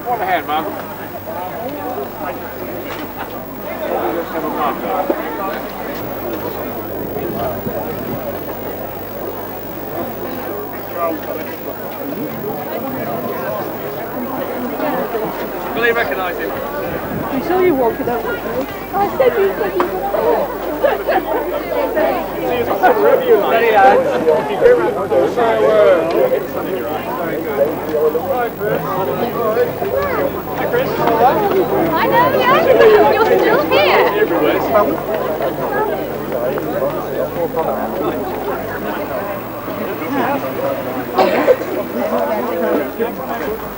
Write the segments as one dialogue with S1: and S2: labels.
S1: One ahead, Mum. Let's have a mark. Will he recognise him?
S2: I saw you walking over. I said you were.
S1: Steady hands. So, it's something you're right. Very good. Right, Chris. Hi, Chris.
S2: I know, yeah. You're still here.
S1: Everywhere.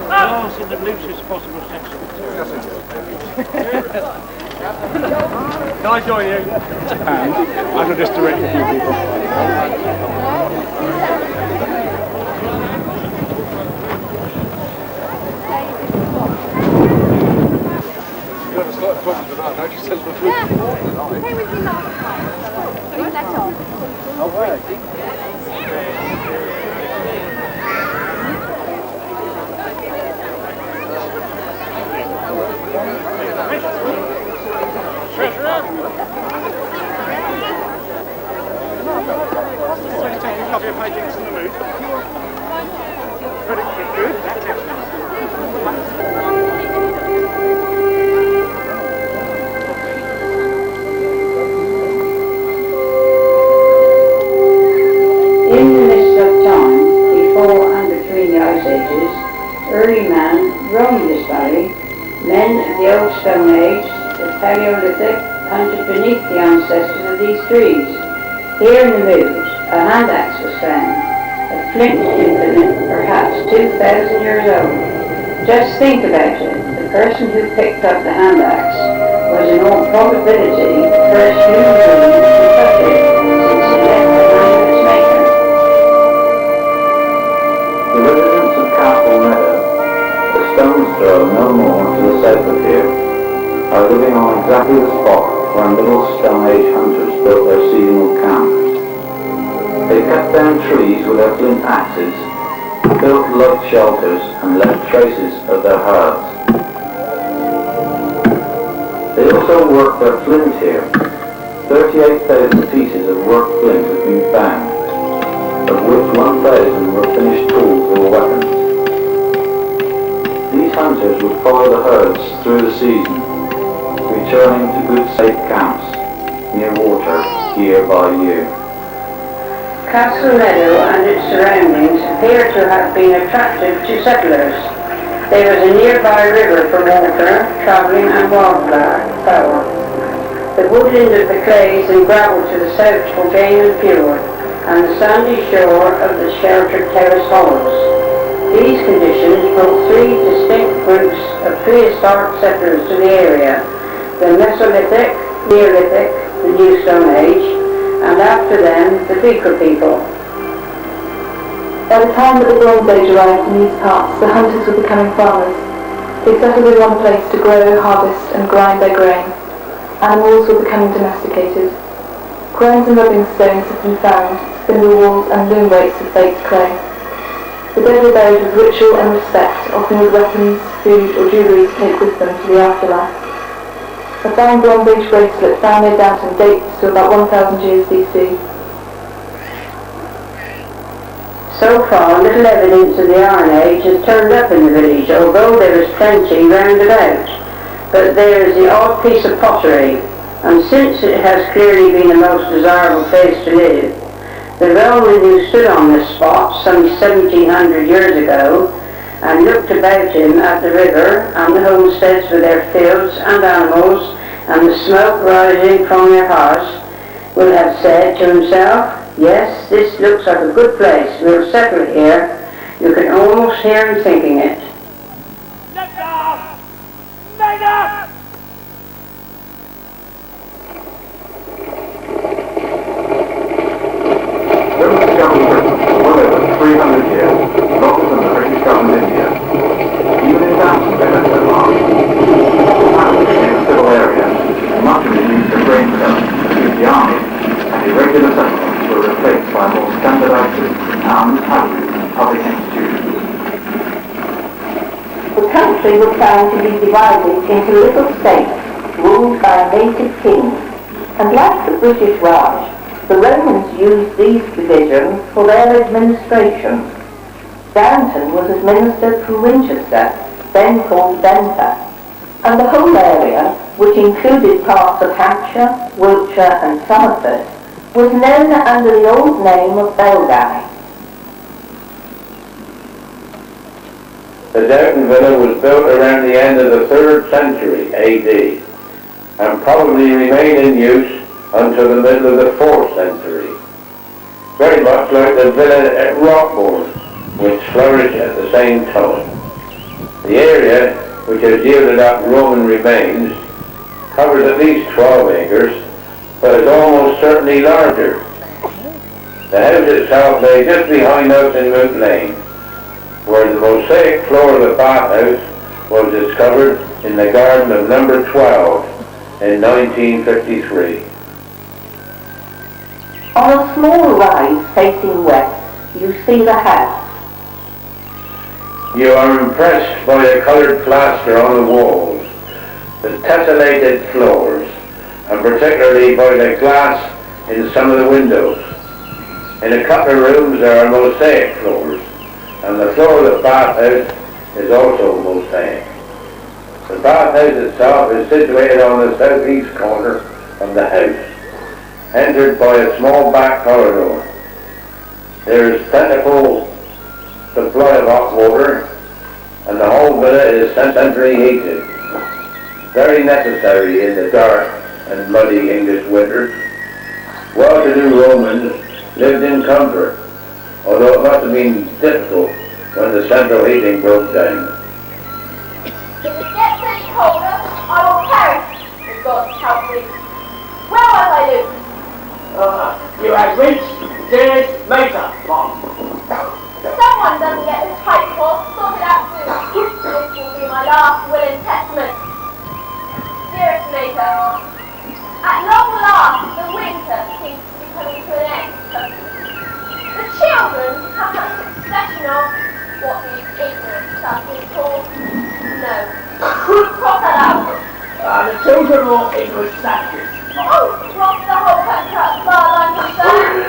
S3: Glass in the loosest possible section.
S1: Can I join you? And I shall just direct a few people. You have a slight problem with that, don't you? Says we're
S2: Yeah. Stay with me last time. Leave that off.
S1: Oh, right.
S3: Take a copy of Pageants in the mood. Pretty good. That's it.
S4: In the midst of time, before and between the ice ages, early man roamed this valley. Men of the old Stone Age, the Paleolithic, hunted beneath the ancestors of these trees. Here in the mood, a hand axe was found, a flint implement perhaps 2,000 years old. Just think about it. The person who picked up the hand axe was in all probability the first human being to touch it since he left the hand of its maker.
S5: The residents of Castle Meadow, a stone's throw no more to the south of here, are living on exactly the spot where Middle Stone Age hunters built their seasonal camp. They cut down trees with their flint axes, built light shelters and left traces of their herds. They also worked their flint here. 38,000 pieces of worked flint have been found, of which 1,000 were finished tools or weapons. These hunters would follow the herds through the season, returning to good safe camps near water year by year.
S4: Castle Meadow and its surroundings appear to have been attractive to settlers. There was a nearby river for water, travelling and wildfowl. The woodland of the clays and gravel to the south for game and fuel, and the sandy shore of the sheltered terrace hollows. These conditions brought three distinct groups of prehistoric settlers to the area: the Mesolithic, Neolithic, the New Stone Age, and after them, the Beaker people.
S6: By the time that the Bronze Age arrived in these parts, the hunters were becoming farmers. They settled in one place to grow, harvest, and grind their grain. Animals were becoming domesticated. Coins and rubbing stones have been found, spindle wheels and loom weights of baked clay. The dead were buried with ritual and respect, often with weapons, food, or jewellery to take with them to the afterlife. A fine Bronze Age bracelet found near Downton dates to about 1,000 years BC.
S4: So far, little evidence of the Iron Age has turned up in the village, although there is plenty round about. But there is the odd piece of pottery, and since it has clearly been the most desirable place to live, the Roman who stood on this spot some 1,700 years ago and looked about him at the river and the homesteads with their fields and animals and the smoke rising from their hearths, will have said to himself, "Yes, this looks like a good place. We'll settle here." You can almost hear him thinking it.
S3: Lift off! Made up!
S5: British government for well over 300 years, longer than the British government in India. Even in Downton Pageant, so large. Downton became a civil area, and much of it used for grain production, the army, and irregular settlements were replaced by more
S4: country was found to be divided into little states ruled by native kings, and like the British Raj, the Romans used these divisions for their administration. Downton was administered from Winchester, then called Benter, and the whole area, which included parts of Hampshire, Wiltshire and Somerset, was known under the old name of Belgai.
S5: The Downton Villa was built around the end of the 3rd century AD and probably remained in use until the middle of the 4th century. Very much like the villa at Rockbourne, which flourished at the same time. The area, which has yielded up Roman remains, covers at least 12 acres, but is almost certainly larger. The house itself lay just behind us in Moot Lane, where the mosaic floor of the bathhouse was discovered in the garden of number 12 in 1953.
S4: On a small rise facing west, you see the house.
S5: You are impressed by the coloured plaster on the walls, the tessellated floors, and particularly by the glass in some of the windows. In a couple of rooms there are mosaic floors, and the floor of the bathhouse is also mosaic. The bathhouse itself is situated on the southeast corner of the house, entered by a small back corridor. There is plentiful supply of hot water, and the whole villa is centrally heated. Very necessary in the dark and muddy English winters. Well-to-do Romans lived in comfort, although it must have been difficult when the central heating broke down.
S2: If it gets any colder, I will perish, with God's help me. Where was I, Luke?
S1: You had reached dearest Mater, Mom.
S2: Someone doesn't get this pipe ball sorted out soon. This will be my last will and testament. Dearest Mater, at long last the winter seems to be coming to an end. The children have had a succession of what these ignorant stuffs called cross that out.
S1: The children are English savages.
S2: Oh, what's the whole country as far as I'm concerned?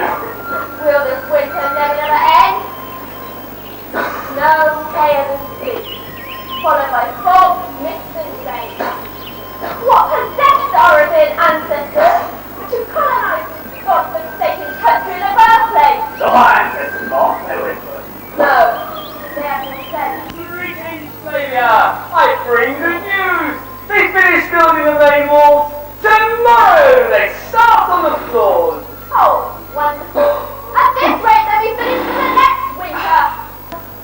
S2: Will this winter never end? No gayer than sleep, followed by fog, mist and rain. What possessed our revered ancestors to colonize this God-forsaken country in the first place?
S1: So my ancestors, Mom, they were English.
S2: No, they have been sent.
S1: Greetings, Flavia. I bring good news. They finished building the main walls. Tomorrow they start on the floors.
S2: Oh, wonderful. At this rate they'll be finished for the next winter.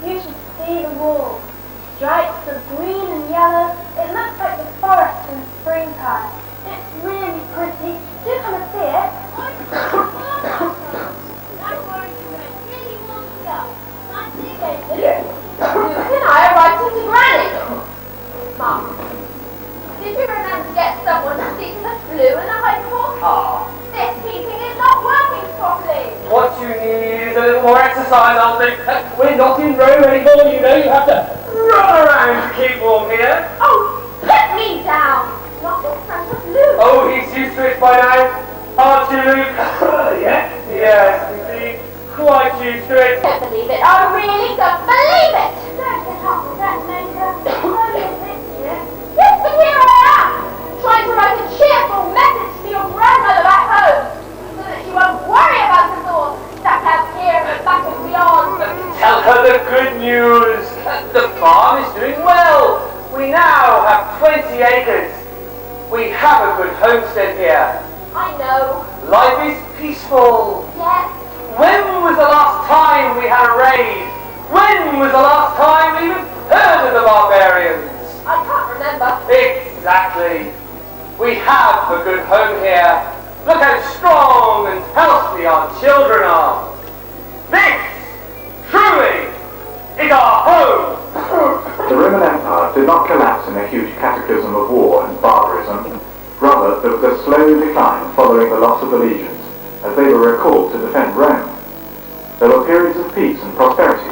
S2: You should see the wall. Stripes of green and yellow. It looks like the forest in springtime. It's really pretty. Do come and see it.
S1: Yes.
S2: Luke and I are writing to Granny. Mom, did you remember to get someone to see to the flue in the high court? This heating is not working properly.
S1: What you need is a little more exercise, I'll think. We're not in Rome anymore, you know. You have to run around to keep warm here.
S2: Oh, put me down. Not in front of Luke.
S1: Oh, he's used to it by now. Aren't you, Luke? Yes, indeed. Quite used to it.
S2: I don't believe it. I really don't believe it. Don't get up with that, Major. Only this year. Yes, but here I am, trying to write a cheerful message to your grandmother back home, so that she won't worry about the thoughts stuck out here in the back and beyond.
S1: Tell her the good news. The farm is doing well. We now have 20 acres. We have a good homestead here.
S2: I know.
S1: Life is peaceful.
S2: Yes.
S1: When was the last time we had a raid? When was the last time we even heard of the barbarians?
S2: I can't remember.
S1: Exactly. We have a good home here. Look how strong and healthy our children are. This, truly, is our home.
S7: The Roman Empire did not collapse in a huge cataclysm of war and barbarism. Rather, there was a slow decline following the loss of the legions, as they were recalled to defend Rome. There were periods of peace and prosperity,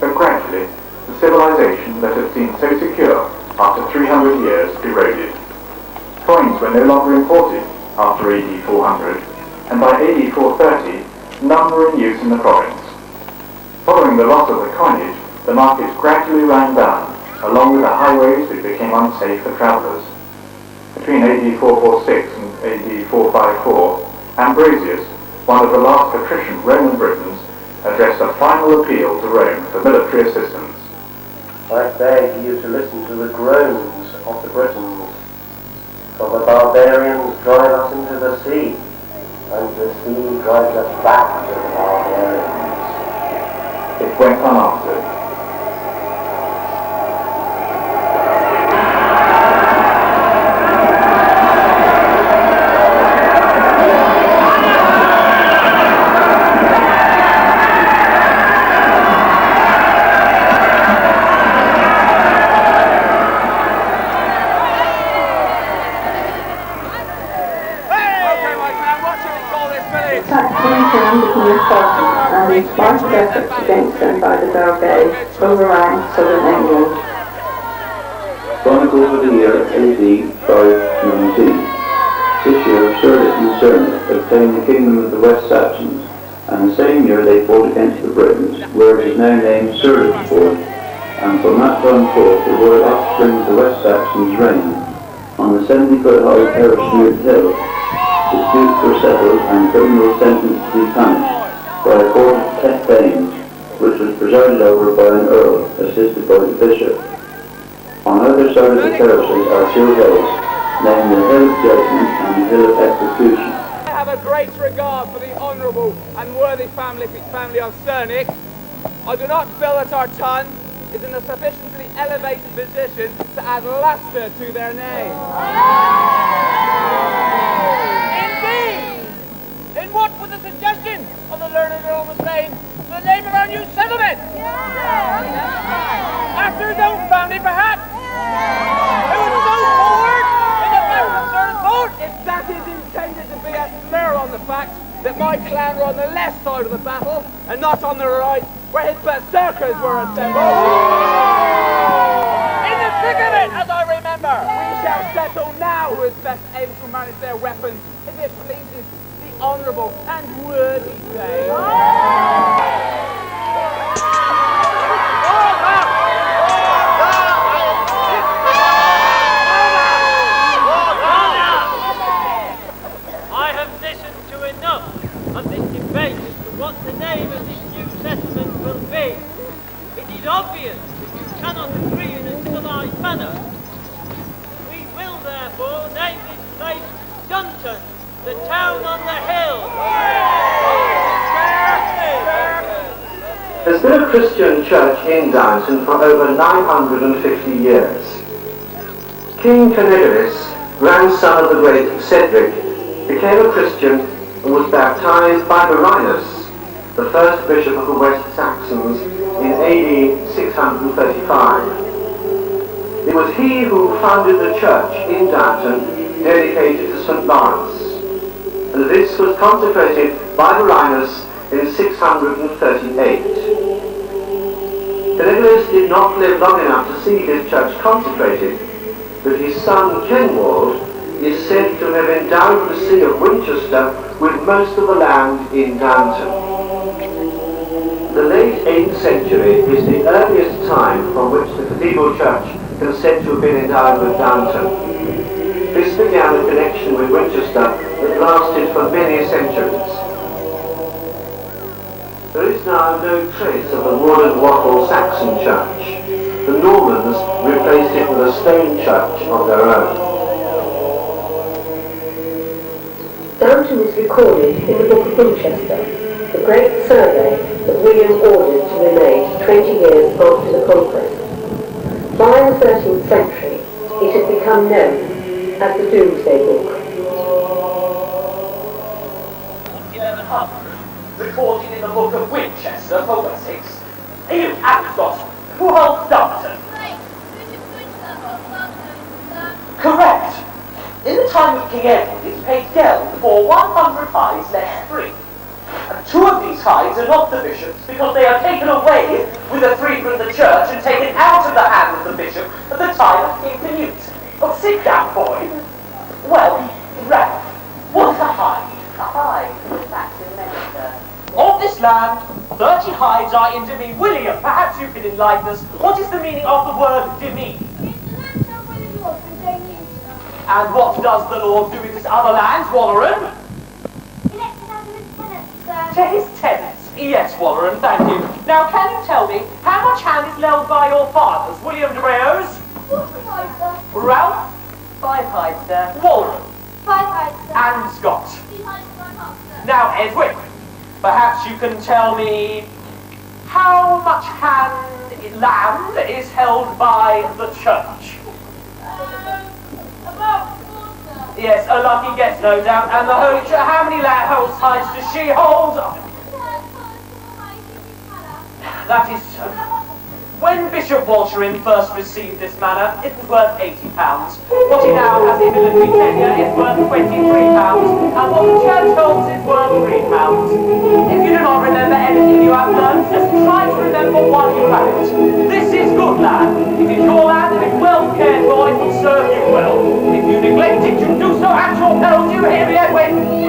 S7: but gradually the civilization that had seemed so secure after 300 years eroded. Coins were no longer imported after AD 400, and by AD 430, none were in use in the province. Following the loss of the coinage, the market gradually ran down, along with the highways which became unsafe for travellers. Between AD 446 and AD 454, Ambrosius, one of the last patrician Roman Britons, addressed a final appeal to Rome for military assistance.
S8: I beg you to listen to the groans of the Britons, for the barbarians drive us into the sea, and the sea drives us back to the barbarians.
S7: It went unanswered.
S4: And in spite of efforts against them by the Belgae, overran southern England.
S5: Chronicle for the year AD 519. This year Surdus and Cernus obtained the kingdom of the West Saxons, and the same year they fought against the Britons, where it is now named Surdusford, and from that time forth the royal offspring of the West Saxons reigned. On the 70-foot high Hurford-Jones hill, disputes were settled and criminals sentenced to be punished by a court of 10 dames, which was presided over by an earl, assisted by the bishop. On either side of the terraces are two hills, named the Hill of Judgment and the Hill of Execution.
S1: I have a great regard for the honourable and worthy family of Cernic. I do not feel that our ton is in a sufficiently elevated position to add lustre to their name.
S3: In what was the suggestion of the learned Earl was saying the name of our new settlement? After his own family, perhaps? It was so forward in the battle of Surdusford.
S1: If that is intended to be a slur on the fact that my clan were on the left side of the battle and not on the right, where his berserkers were assembled.
S3: In the thick of it, as I remember.
S1: We shall settle now who is best able to manage their weapons, if it pleases honourable and worthy day.
S9: I have listened to enough of this debate as to what the name of this new settlement will be. It is obvious that you cannot agree in a civilized manner. We will therefore name this place Downton, the town on the hill.
S8: There's been a Christian church in Downton for over 950 years. King Canigaris, grandson of the great Cedric, became a Christian and was baptized by Marinus, the first bishop of the West Saxons, in AD 635. It was he who founded the church in Downton dedicated to St. Lawrence, and this was consecrated by Marinus in 638. Canigaris did not live long enough to see his church consecrated, but his son Kenwald is said to have endowed the See of Winchester with most of the land in Downton. The late 8th century is the earliest time from which the cathedral church can said to have been endowed with Downton. This began a connection with Winchester that lasted for many centuries. There is now no trace of the wood and wattle Saxon church. The Normans replaced it with a stone church of their own.
S4: Downton is recorded in the Book of Winchester, the great survey that William ordered to be made 20 years after the conquest. By the 13th century, it had become known as the Domesday Book.
S1: 1100, recorded in the Book of Winchester for Wessex. You Ascot, who holds Downton? Correct. In the time of King Edward, it paid geld for 100 pies less 3. And 2 of these hides are not the bishop's because they are taken away with the 3 from the church and taken out of the hand of the bishop at the time of King Canute. Oh, sit down, boy. Well, Ralph, what is a hide?
S4: A hide was back in Leicester.
S1: Of this land, 30 hides are in demesne. William, perhaps you can enlighten us. What is the meaning of the word demesne?
S2: It's the land done by the Lord for their use.
S1: And what does the Lord do with his other lands, Walleran?
S2: Elected as his tenants, sir.
S1: To his tenants. Yes, Walleran, thank you. Now, can you tell me how much hand is held by your fathers, William de Reos?
S2: What was I, sir?
S1: Ralph?
S4: 5 hides, sir.
S1: Walleran?
S2: 5 hides, sir.
S1: And Scott?
S2: 2 hides and 1 half, sir.
S1: Now, Edwin, perhaps you can tell me how much land is held by the church?
S2: About 4, sir.
S1: Yes, a lucky guess, no doubt. And the Holy Church, how many house hides does she hold? That is so. When Bishop Walcheren first received this manor, it was worth £80. What he now has in military tenure is worth £23, and what the church holds is worth £3. If you do not remember anything you have learned, just try to remember what you have it. This is good land. It is your land, and if well cared for, it will serve you well. If you neglect it, you do so at your peril. Do you hear me, Edwin?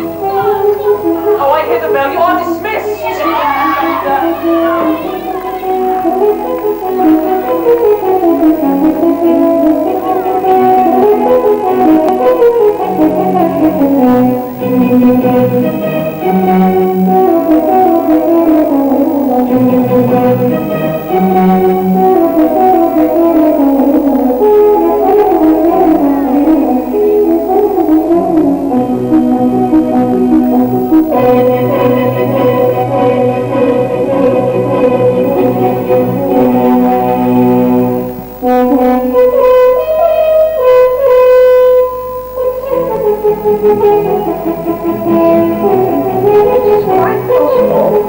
S1: Oh, I hear the bell. You are dismissed.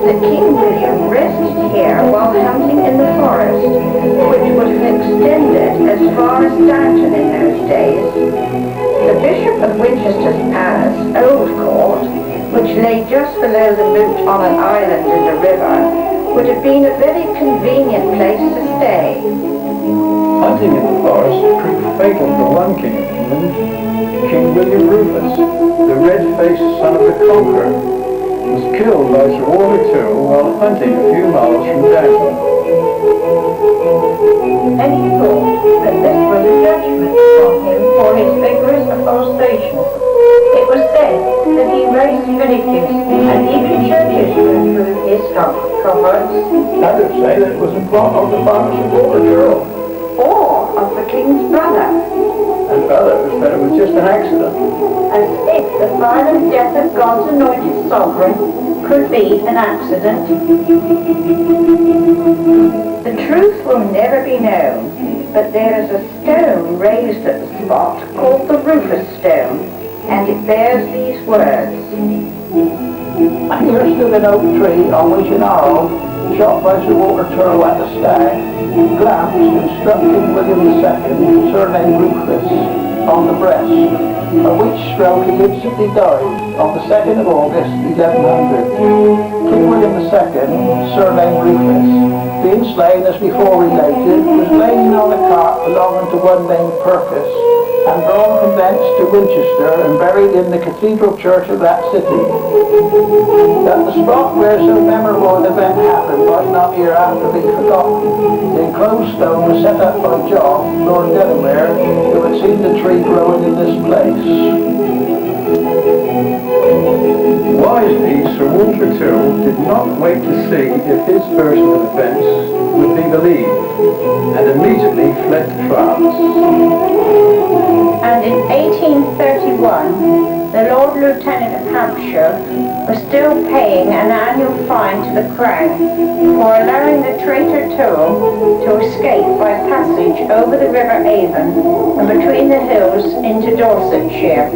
S4: That King William rested here while hunting in the forest, which would have extended as far as Downton in those days. The Bishop of Winchester's palace, Old Court, which lay just below the moot on an island in the river, would have been a very convenient place to stay.
S10: Hunting in the forest proved fatal for one king of England, King William Rufus, the red-faced son of the Conqueror, was killed by Sir Walter Tyrrell while hunting a few miles from Downton.
S4: And he thought that this was a judgment on him for his vigorous afforestation. It was said that he raised villages and even churches to improve his comforts.
S10: Others say that it was a plot of the father Sir Walter Tyrrell.
S4: Or of the king's brother.
S10: And others that it was just an accident.
S4: As if the violent death of God's anointed sovereign could be an accident. The truth will never be known, but there is a stone raised at the spot called the Rufus Stone, and it bears these words.
S10: And here stood an oak tree on which an arrow, shot by Sir Walter Tyrrell at the stag, glanced and struck King William II, surnamed Rufus, on the breast, at which stroke he instantly died on the 2nd of August, 1100. King William II, surnamed Rufus, being slain as before related, was laid on a cart belonging to one named Purkis, and drawn from thence to Winchester and buried in the cathedral church of that city. That the spot where so memorable an event happened might not hereafter be forgotten, the enclosed stone was set up by John, Lord Delaware, who had seen the tree growing in this place. Wisely, Sir Walter Tyrrell did not wait to see if his version of events would be believed, and immediately fled to France.
S4: And in 1831, the Lord Lieutenant of Hampshire was still paying an annual fine to the Crown for allowing the traitor Tyrrell to escape by passage over the River Avon and between the hills into Dorsetshire.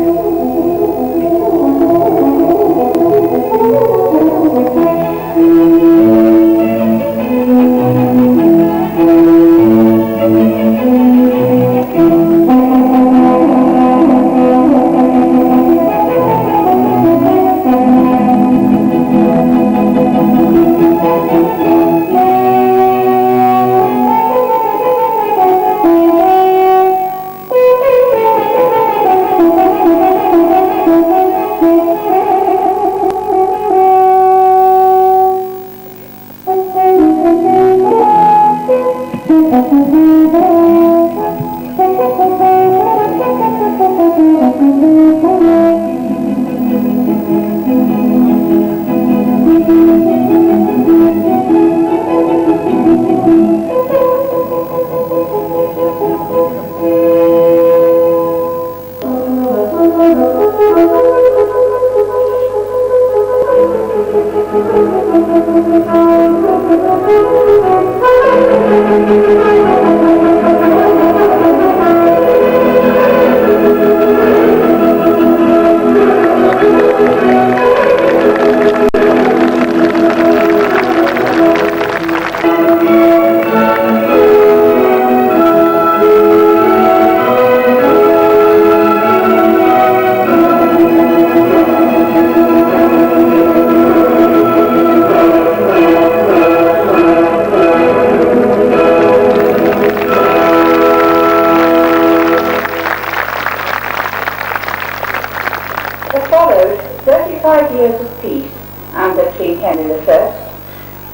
S4: 25 years of peace under King Henry I,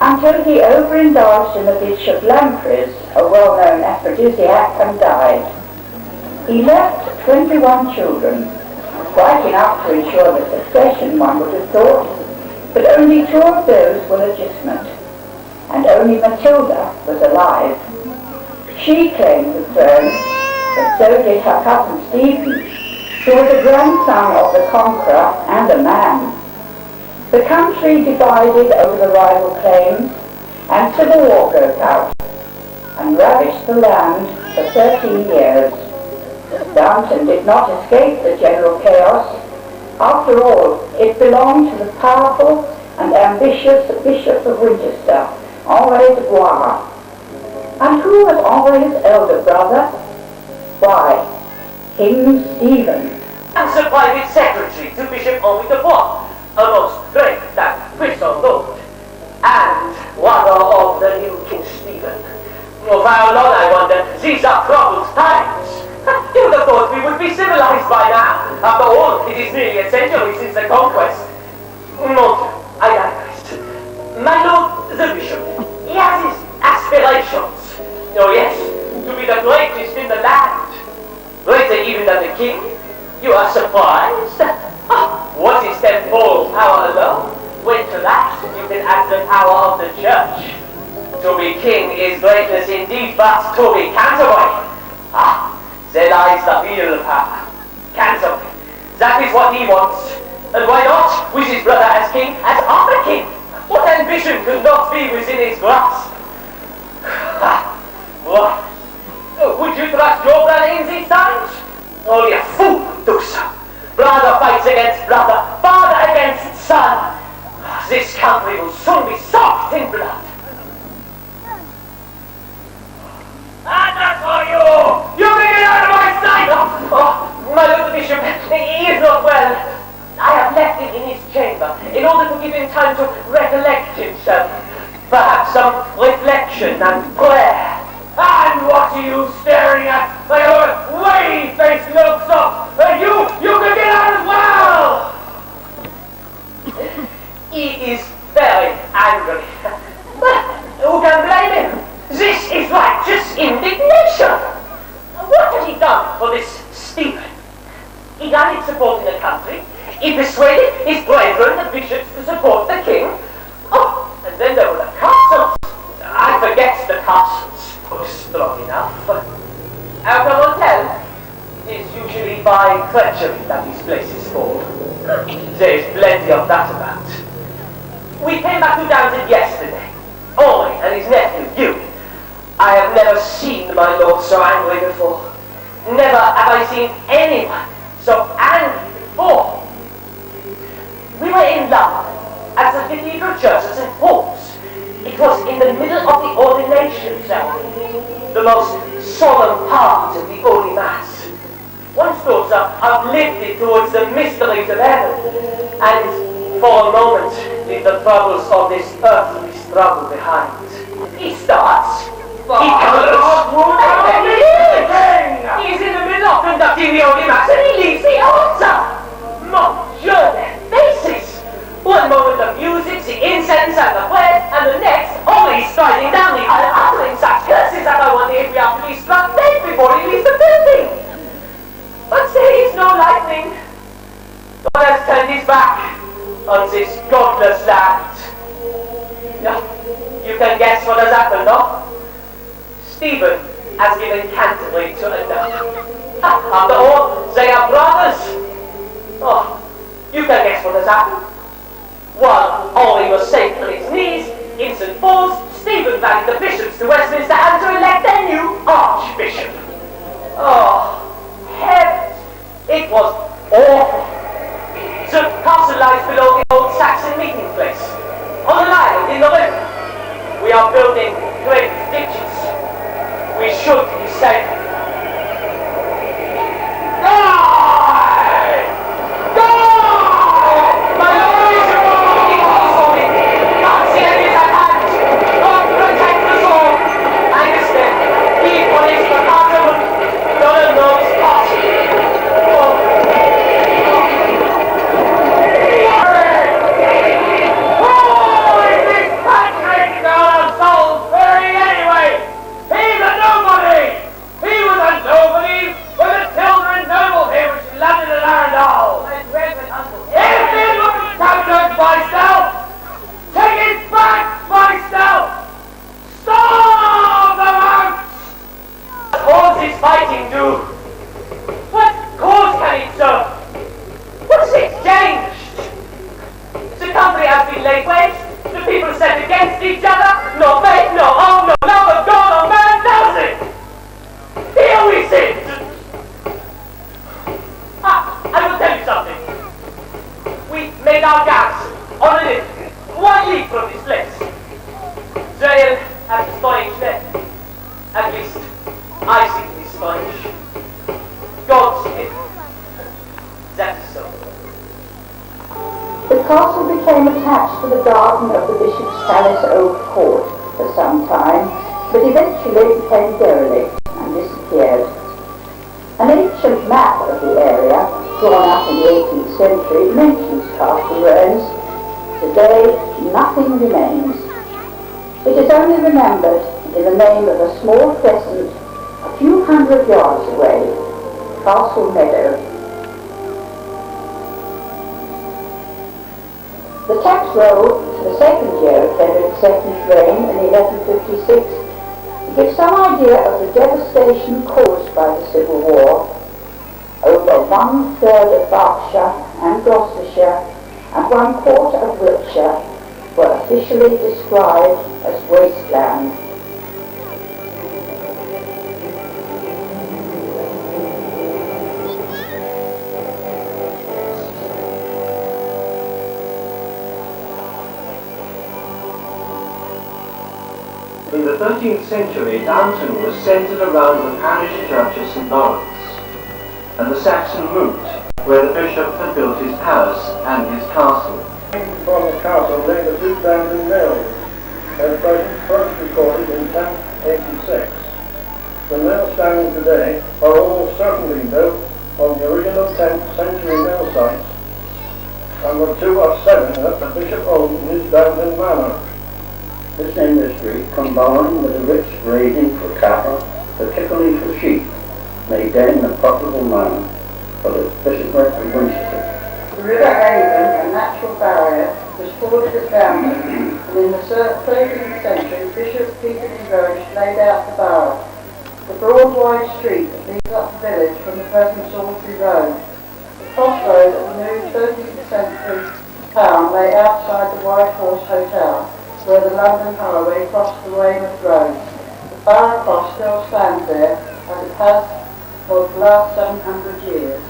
S4: until he overindulged in the dish of lampreys, a well-known aphrodisiac, and died. He left 21 children, quite enough to ensure the succession, one would have thought, but only 2 of those were legitimate, and only Matilda was alive. She claimed the throne, but so did her cousin Stephen, who was a grandson of the Conqueror and a man. The country divided over the rival claims, and civil war broke out, and ravaged the land for 13 years. Downton did not escape the general chaos. After all, it belonged to the powerful and ambitious Bishop of Winchester, Henri de Bois. And who was Henri's elder brother? Why, King Stephen.
S1: And Sir Private Secretary to Bishop Henri de Bois, a most great and puissant lord, and father of the new King Stephen. For how long, I wonder, these are troubled times. You would have thought we would be civilized by now. After all, it is nearly a century since the conquest. Mon Dieu, I digress. My lord, the bishop, he has his aspirations. Oh yes, to be the greatest in the land. Greater even than the king. You are surprised? What is temporal power alone? When to that, you can add the power of the church. To be king is greatness indeed, but to be Canterbury. There lies the real power. Canterbury. That is what he wants. And why not? With his brother as king, as other king. What ambition could not be within his grasp? What? Would you trust your brother in these times? Only a fool would do so. Brother fights against brother, father against son. This country will soon be soaked in blood. And as for you, you may get out of my sight! My lord the bishop, he is not well. I have left him in his chamber in order to give him time to recollect himself. Perhaps some reflection and prayer. And what are you staring at? Like a wave-faced milksop! You can get out as well! He is very angry. But who can blame him? This is righteous indignation. What has he done for this Stephen? He died supporting the country. He persuaded his brethren, the bishops, to support the king. And then there were the castles. I forget the castles. Strong enough. How can one tell? It is usually by treachery that these places fall. There is plenty of that about. We came back to Downton yesterday. Henri and his nephew, you. I have never seen my lord so angry before. Never have I seen anyone so angry before. We were in London at the Cathedral Church of St. Paul's. It was in the middle of the ordination ceremony, the most solemn part of the Holy Mass. One's thoughts are uplifted towards the mysteries of heaven, and for a moment leave the troubles of this earthly struggle behind. He starts, he colors, and then he is in the middle of conducting the Holy Mass, and he leaves the altar. Mon Dieu, their faces! One moment the music, the incense, and the prayers, and the next, only striding down the aisle, uttering such curses that I wonder if we have to be struck dead before he leaves the building. But there is no lightning. God has turned his back on this godless land. Now, you can guess what has happened, no? Stephen has given Canterbury to another. After all, they are brothers. You can guess what has happened. While Henri was safe on his knees in St. Paul's, Stephen rallied the bishops to Westminster and to elect their new archbishop. Heavens! It was awful. The castle lies below the old Saxon meeting place, on an island in the river. We are building great ditches. We should be safe. laid our gas on a list, one leaf from this list. Jail at the sponge net. At least, I see this sponge. God's gift. That's so.
S11: The castle became attached to the garden of the Bishop's Palace Old Court for some time, but eventually it became derelict and disappeared. An ancient map of the area, drawn up in the 18th century, mentions Castle Ruins. Today, nothing remains. It is only remembered in the name of a small crescent a few hundred yards away, Castle Meadow. The tax roll for the second year of Henry II's reign in 1156 gives some idea of the devastation caused by the Civil War. Over 1/3 of Berkshire and Gloucestershire and 1/4 of Wiltshire were officially described as wasteland.
S8: In the 13th century, Downton was centred around the parish church of St. Lawrence and the Saxon Moot, where the bishop had built his palace and his castle.
S10: From the castle lay the two Downton mills, at present first recorded in 1086. The mills standing today are almost certainly built on the original 10th century mill sites, and the two are 7 that the bishop owned in his Downton manor.
S5: This industry, combined with a rich grazing for cattle, particularly for sheep, made then a profitable manor for the bishopric of Winchester.
S4: The River Avon, a natural barrier, was forded at Downton, and in the 13th century, Bishop Peter de Roche laid out the borough. The broad wide street that leads up the village from the present Salisbury Road. The crossroad of the new 13th century town lay outside the White Horse Hotel, where the London Highway crossed the Weymouth Road. The Borough Cross still stands there, as it has for the last 700 years.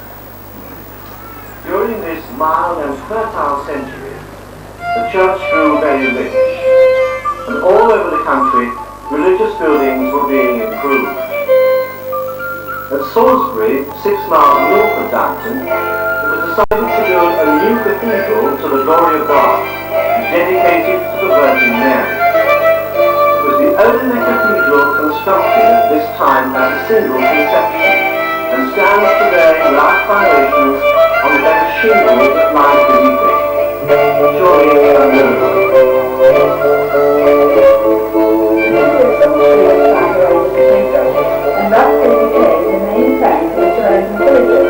S8: During this mild and fertile century, the church grew very rich, and all over the country, religious buildings were being improved. At Salisbury, 6 miles north of Downton, it was decided to build a new cathedral to the glory of God, dedicated to the Virgin Mary. It was the only cathedral constructed at this time as a single conception, and stands today without foundations on the bed of shingle that lies beneath it. Surely it's unknown.
S11: And roughly became the main town for the surrounding villages.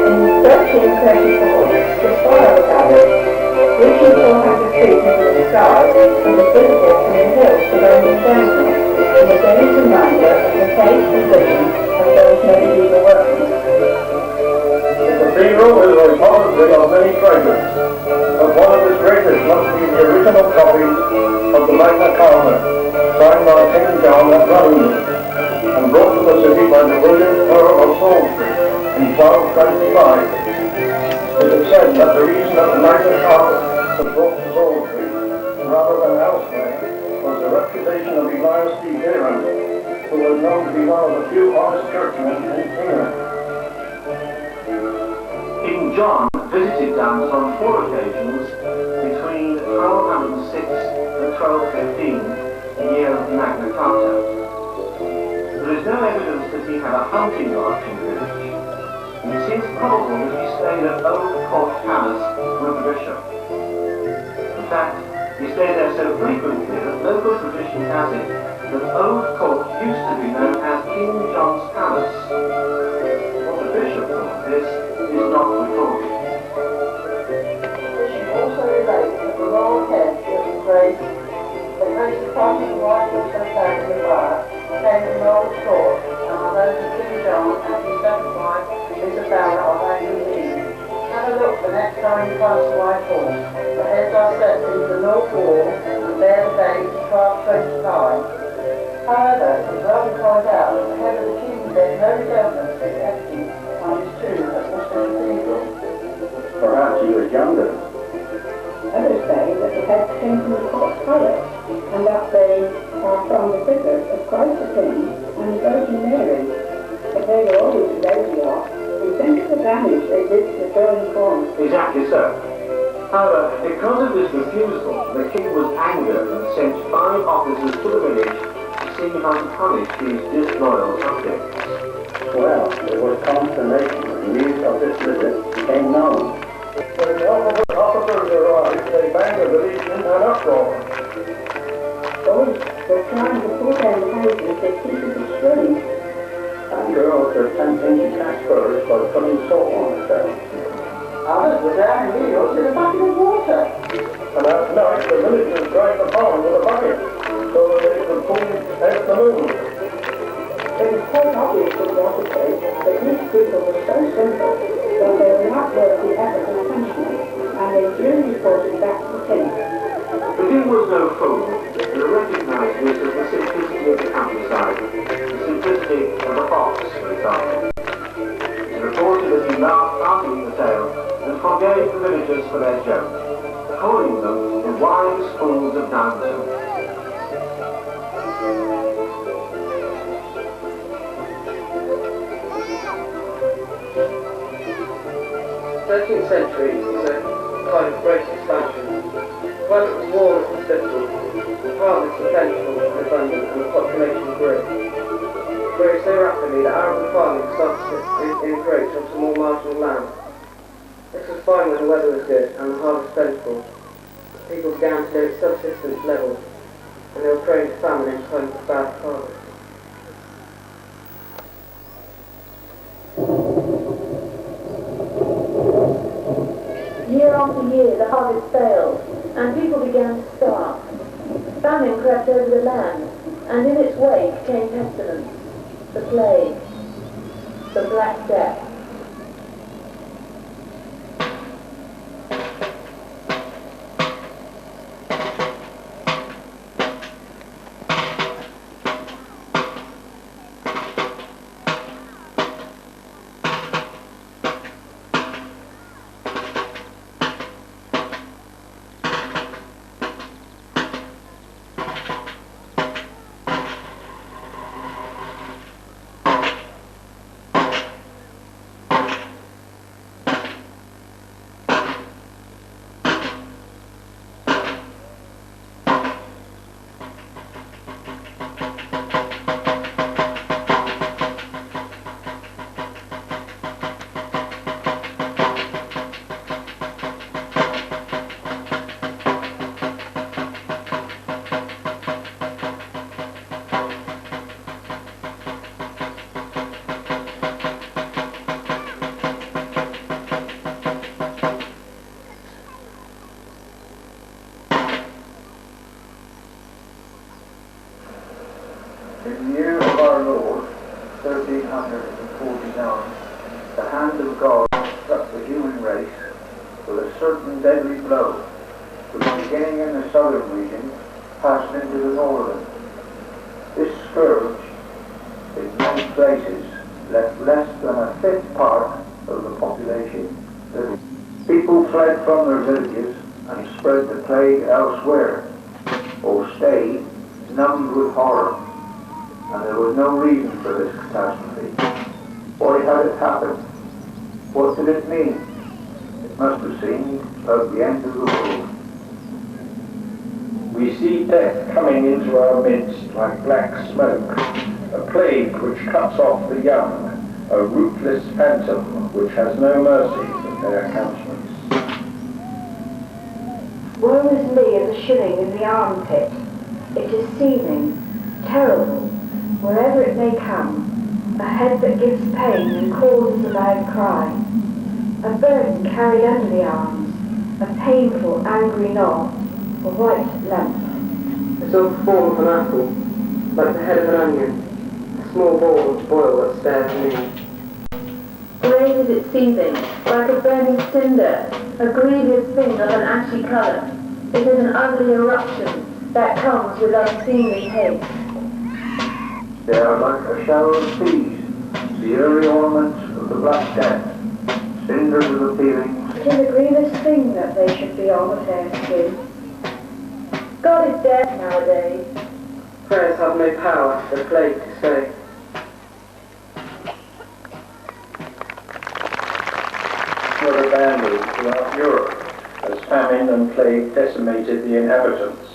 S11: In 1334, the spire was added, reaching 400 feet into the sky and was visible from the hills surrounding Downton, in the daily reminder of the faith and vision of those medieval workmen.
S10: The cathedral is a repository of many treasures, but one of its greatest must be the original copy of the Magna Carta, signed by King John at Runnymede, and brought to the city by the William Earl of Salisbury in 1225. It is said that the reason that the Magna Carta was brought to Salisbury, rather than elsewhere, was the reputation of Elias D. Deran, who was known to be one of the few honest churchmen in England.
S8: King John visited Downton on 4 occasions between 1206 and 1215, the year of Magna Carta. There is no evidence that he had a hunting lodge in the village, and it seems probable that he stayed at Old Court Palace with the bishop. In fact, he stayed there so frequently that local tradition has it that Old Court used to be known as King John's Palace. What the bishop thought this is not recorded.
S4: She also relates that the royal head was engraved that graced the front of the White Horse Hotel in the borough, came from Old Court, and are those of King John and his 7th wife, Isabella of Anglesey. Have a look the next time you pass the White Horse. The heads are set into the north wall and bear the date 1225. However, it is well to point out that the head of the king bears no resemblance to his effigy on his tomb at Worcester Cathedral.
S5: Perhaps he was younger,
S11: Christ the King and the Virgin Mary. But they were always rosy off, and think of the damage they did to the throne form.
S8: Exactly so. However, because of this refusal, the king was angered and sent 5 officers to the village to see how to punish these disloyal subjects.
S5: Well, it was consternation when news of this visit became known.
S10: When the officers arrived, they found the village in an uproar.
S11: Boys were trying to pull down the houses with pieces of string.
S5: Some girls were attempting to catch birds by putting salt on the stone. Others were downing eels in a bucket of water.
S10: And at night, the villagers dragged the pond with a bucket so that they could pull out the moon.
S11: It was quite obvious from the officers that these people were so simple that they were not worth the effort of punishment, and they duly reported back to the king.
S8: The king was no fool, and recognized this as the simplicity of the countryside, the simplicity of the fox, for example. He reported that he laughed after the tale and forgave the villagers for their joke, calling them the wise fools of Downton.
S12: 13th century was a time of great expansion. When it was warm and hospitable, the harvests were plentiful and abundant, and the population grew. It grew so rapidly that arable farming started to encroach onto more marginal land. This was fine when the weather was good and the harvest plentiful. People began to live at subsistence levels, and they were prone to famine in times of bad harvest.
S6: Year after year, the harvest failed, and people began to starve. Famine crept over the land, and in its wake came pestilence, the plague, the Black Death.
S10: In the year of our Lord, 1349, the hand of God struck the human race with a certain deadly blow, which beginning in the southern region, passed into the northern. This scourge, in many places, left less than a fifth part of the population living. People fled from their villages and spread the plague elsewhere, or stayed, numbed with horror. And there was no reason for this catastrophe. Why had it happened? What did it mean? It must have seemed like the end of the world.
S5: We see death coming into our midst like black smoke, a plague which cuts off the young, a ruthless phantom which has no mercy in their countenance.
S11: Woe is me as a shilling in the armpit. It is seething, terrible, wherever it may come, a head that gives pain and causes a loud cry, a burden carried under the arms, a painful, angry knob, a white lump.
S12: It's all the form of an apple, like the head of an onion, a small ball of boil that stares at me.
S6: Grey is it seething, like a burning cinder, a grievous thing of an ashy colour. It is an ugly eruption that comes with unseemly haste.
S10: They are like a shower of peas, the early ornaments of the Black Death, cinders of the peelings.
S11: It is a grievous thing that they should be on the fair skin.
S6: God is dead nowadays.
S12: Prayers have no power, the plague to stay.
S10: Were abandoned throughout Europe as famine and plague decimated the inhabitants.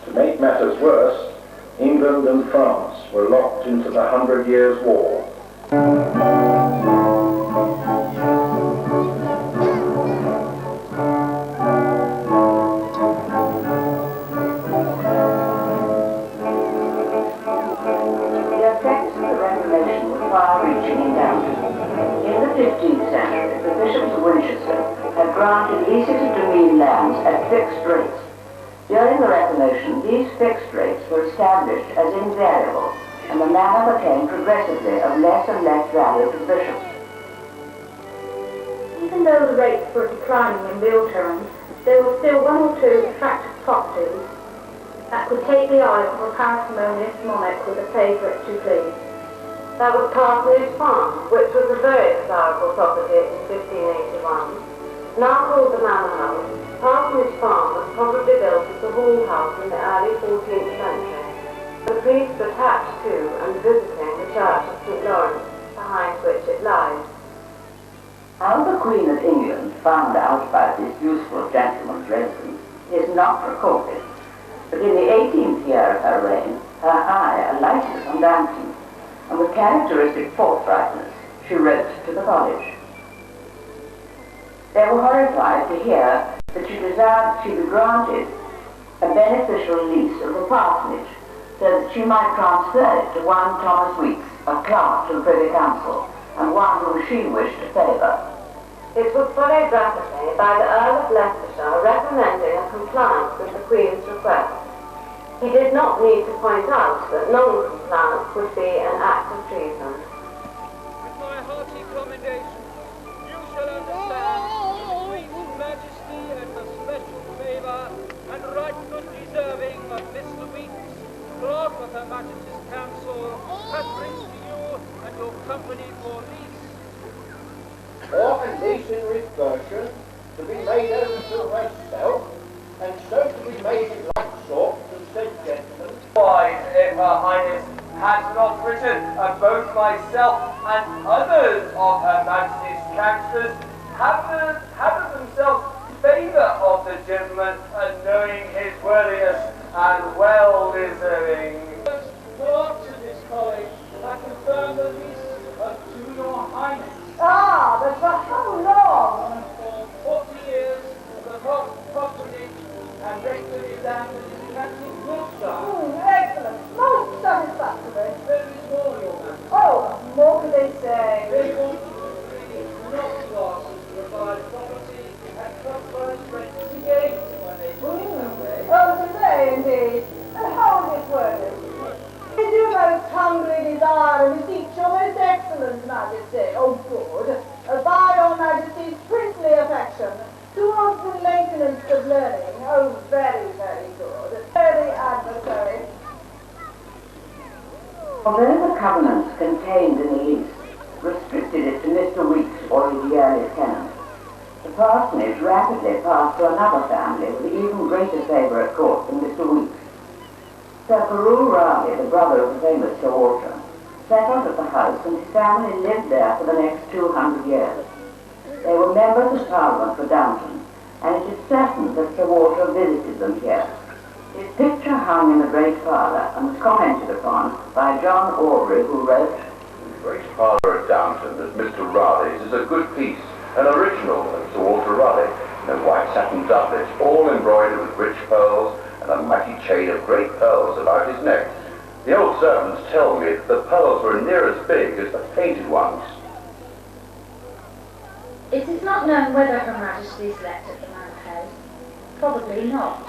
S10: To make matters worse, England and France were locked into the 100 Years' War.
S4: The effects of the Reformation were far-reaching in Downton. In the 15th century, the bishops of Winchester had granted leases of demesne lands at fixed rates. During the Reformation, these fixed rates were established as invariable, and the manor became progressively of less and less value to the bishops.
S11: Even though the rates were declining in real terms, there were still one or two attractive properties that could take the eye of a parsimonious monarch with a favourite to please.
S12: That was Parsonage Farm, which was a very desirable property in 1581. Now called the Manor House, Parsonage Farm was probably built as a hall house in the early 14th century. The priests were attached to and visiting the church of St. Lawrence, behind which it lies.
S4: How the Queen of England found out about this useful gentleman's residence is not recorded, but in the 18th year of her reign, her eye alighted on Downton, and with characteristic forthrightness, she wrote to the college. They were horrified to hear that she desired she be granted a beneficial lease of the parsonage, so that she might transfer it to one Thomas Weeks, a clerk to the Privy Council, and one whom she wished to favour.
S12: It was followed rapidly by the Earl of Leicestershire recommending a compliance with the Queen's request. He did not need to point out that non-compliance would be an act of treason.
S3: With my hearty commendation, you shall understand that the Queen's Majesty and the special favour and right good deserving of Mr. Weeks, Clerk of Her Majesty's Council, has brings to you and your company for lease.
S10: Or a lease in reversion to be made over to myself, and so to be made in like sort to said gentlemen.
S1: Why, if Her Highness had not written, both myself and others of Her Majesty's councillors have themselves favour of the gentleman, knowing his worthiness and well deserving.
S3: Clerks of this college, I confirm the lease to your Highness.
S11: Ah, but for how long?
S3: For 40 years, the property and regularly landed in Captain Wiltshire.
S11: Excellent. Most satisfactory.
S3: There is more, Your Majesty.
S11: Oh, what can they say?
S3: They want you not to ask us to provide property and trustworthy rents again when they put it that way.
S11: Oh, today indeed. And how is it worded? It is your most humbly desire and beseech your most excellent Majesty, oh good, by your Majesty's princely affection, towards the maintenance of learning, oh very, very good, very adversary.
S4: Although the covenants contained in the lease restricted it to Mr. Weeks or his yearly tenant, the parsonage rapidly passed to another family with even greater favour at court than Mr. Weeks. Sir Carew Raleigh, the brother of the famous Sir Walter, settled at the house and his family lived there for the next 200 years. They were members of Parliament for Downton, and it is certain that Sir Walter visited them here. His picture hung in the great parlour and was commented upon by John Aubrey, who wrote,
S5: The great parlour at Downton at Mr. Raleigh's is a good piece, an original of Sir Walter Raleigh, in a white satin doublet, all embroidered with rich pearls, and a mighty chain of great pearls about his neck. The old servants tell me that the pearls were near as big as the painted ones.
S13: It is not known whether Her Majesty slept at the Manor House. Probably not.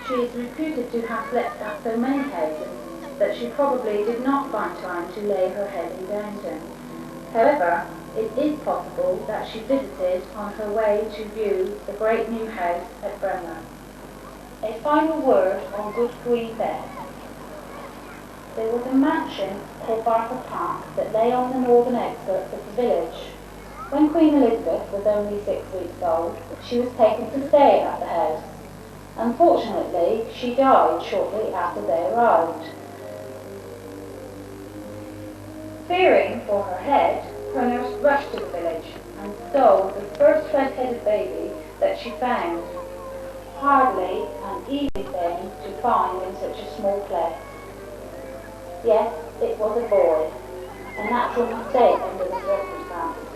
S13: She is reputed to have slept at so many houses that she probably did not find time to lay her head in Downton. However, it is possible that she visited on her way to view the great new house at Bramley. A final word on Good Queen Bess. There was a mansion called Barker Park that lay on the northern outskirts of the village. When Queen Elizabeth was only 6 weeks old, she was taken to stay at the house. Unfortunately, she died shortly after they arrived. Fearing for her head, her nurse rushed to the village and stole the first red-headed baby that she found. Hardly an easy thing to find in such a small place. Yes, it was a boy, a natural mistake under the circumstances.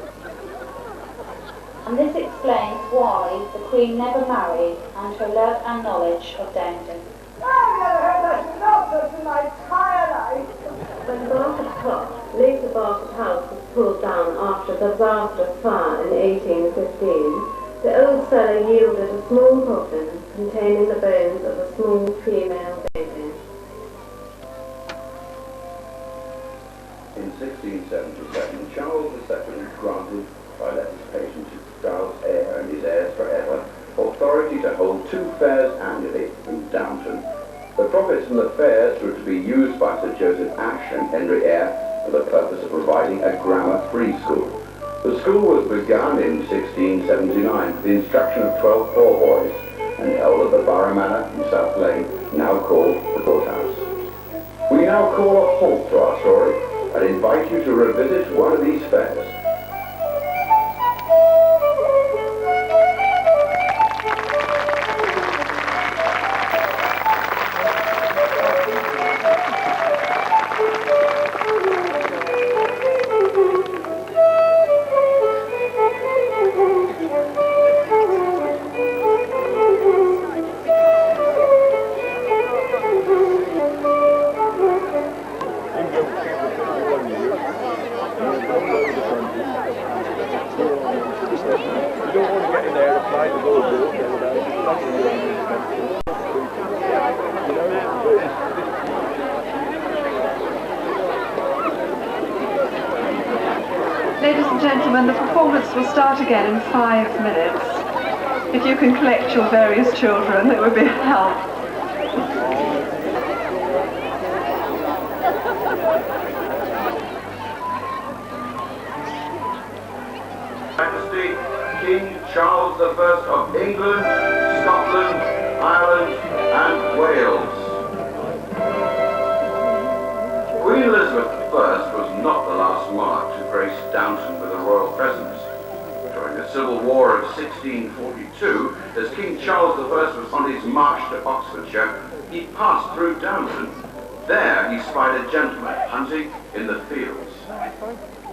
S13: And this explains why the Queen never married and her love and knowledge of Downton.
S14: I've never heard that nonsense in my entire life.
S15: When Barford Top, later Barford House, was pulled down after the disastrous fire in 1815, the old cellar yielded a small coffin containing the bones of a small female baby.
S5: In 1677, Charles II granted, by legislation to Charles heir and his heirs forever, authority to hold 2 fairs annually in Downton. The profits from the fairs were to be used by Sir Joseph Ashe and Henry Eyre for the purpose of providing a grammar free school. The school was begun in 1679 with the instruction of 12 poor boys and held at the Borough Manor in South Lane, now called the Courthouse. We now call a halt to our story and invite you to revisit one of these fairs.
S6: Ladies and gentlemen, the performance will start again in 5 minutes. If you can collect your various children, it would be a help.
S5: Majesty, King Charles I of England, Scotland, Ireland and Wales. Queen Elizabeth I was not the last monarch to grace Downton with a royal presence. During the Civil War of 1642, as King Charles I was on his march to Oxfordshire, he passed through Downton. There he spied a gentleman hunting in the fields.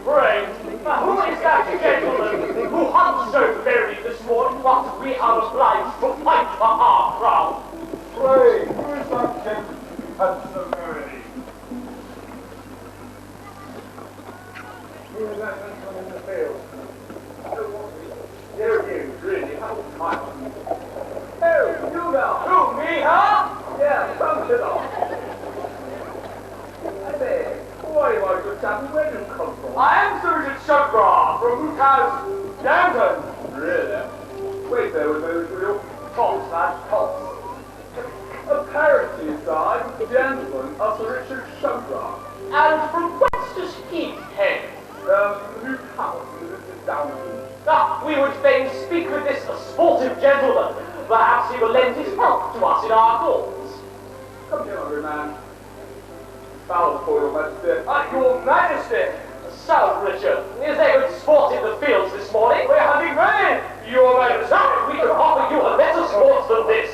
S1: Pray, who is that gentleman who hunts so merry this morning whilst we are obliged to fight for our crown?
S7: Pray, who is that gentleman who hunts so merrily? Who is that gentleman in the field?
S1: You, really, how kind. Oh, you now. Who, me, huh?
S7: Yeah, some shit off. I say, why, my good chap, where do you come from?
S1: I am Sir Richard Shudgraw from whose house, Downton.
S7: Really? Wait there with those real
S1: False, lad, false.
S7: Apparently, sir, I'm the gentleman of Sir Richard Shudgraw.
S1: And from whence does he hail?
S7: The new house in Mrs. Downton.
S1: We would fain speak with this sportive gentleman. Perhaps he will lend his help to us in our cause.
S7: Come here, hungry man. Foul for your majesty.
S1: Your majesty! So, Richard, is there good sport in the fields this morning? We're hunting rain! Your majesty! We can offer you a better sport than this.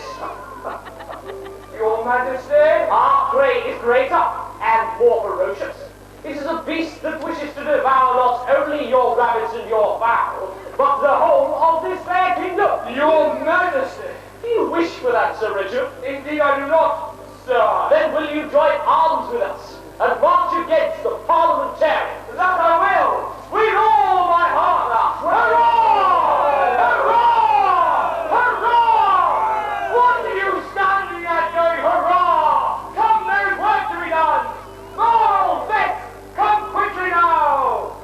S1: Your majesty? Our prey is greater and more ferocious. It is a beast that wishes to devour not only your rabbits and your fowl, but the whole of this fair kingdom. Your majesty! Do you wish for that, Sir Richard? Indeed I do not, sir. Then will you join arms with us and march against the parliamentarian? That I will! With all my heart now! Hurrah! Hurrah! Hurrah! What are you standing at going hurrah? Come, there's work to be done! All vets, come quickly now!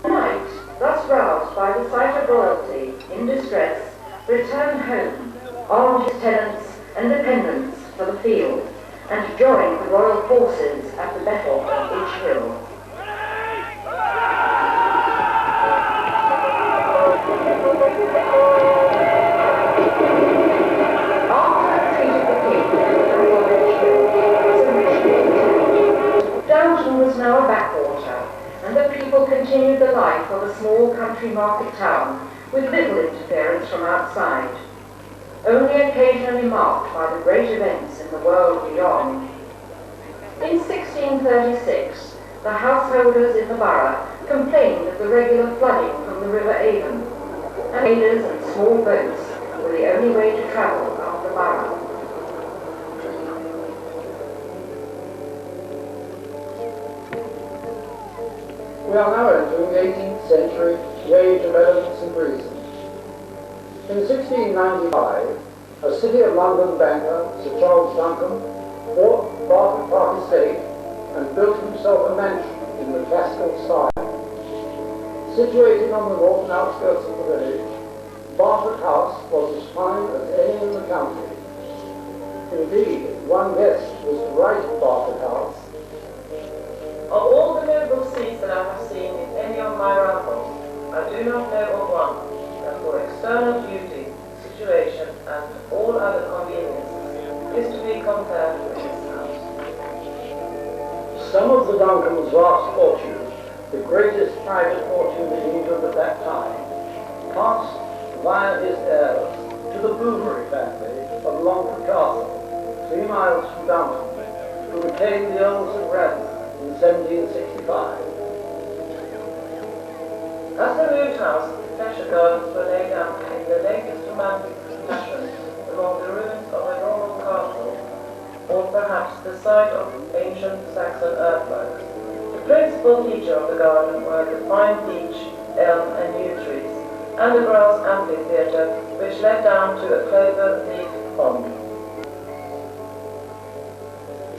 S15: Knight, thus roused by the sight of royalty in distress, returned home, armed his tenants and dependents for the field, and joined the royal forces at the battle of Edge Hill. Downton was now a battle country market town with little interference from outside, only occasionally marked by the great events in the world beyond. In 1636, the householders in the borough complained of the regular flooding from the River Avon, and sailors and small boats were the only way to travel up the borough.
S10: We are now entering the 18th century, the age of elegance and reason. In 1695, a City of London banker, Sir Charles Duncan, bought Barford Park Estate and built himself a mansion in the classical style. Situated on the northern outskirts of the village, Barford House was as fine as any in the county. Indeed, one guest was to write Barford House.
S12: Of all the noble seats that I have seen in any of my rambles, I do not know of one that for external beauty, situation, and all other conveniences is to be compared with this house.
S10: Some of the Duncans' vast fortune, the greatest private fortune in England at that time, passed via his heirs to the Boomery family of Longford Castle, 3 miles from Downton, who became the Earls of Radnor in 1765.
S12: As the Root House, pleasure gardens were laid out in the latest romantic fashion along the ruins of a Norman castle, or perhaps the site of ancient Saxon earthworks. The principal feature of the garden were the fine beech, elm and yew trees, and the grass amphitheatre which led down to a clover leaf pond.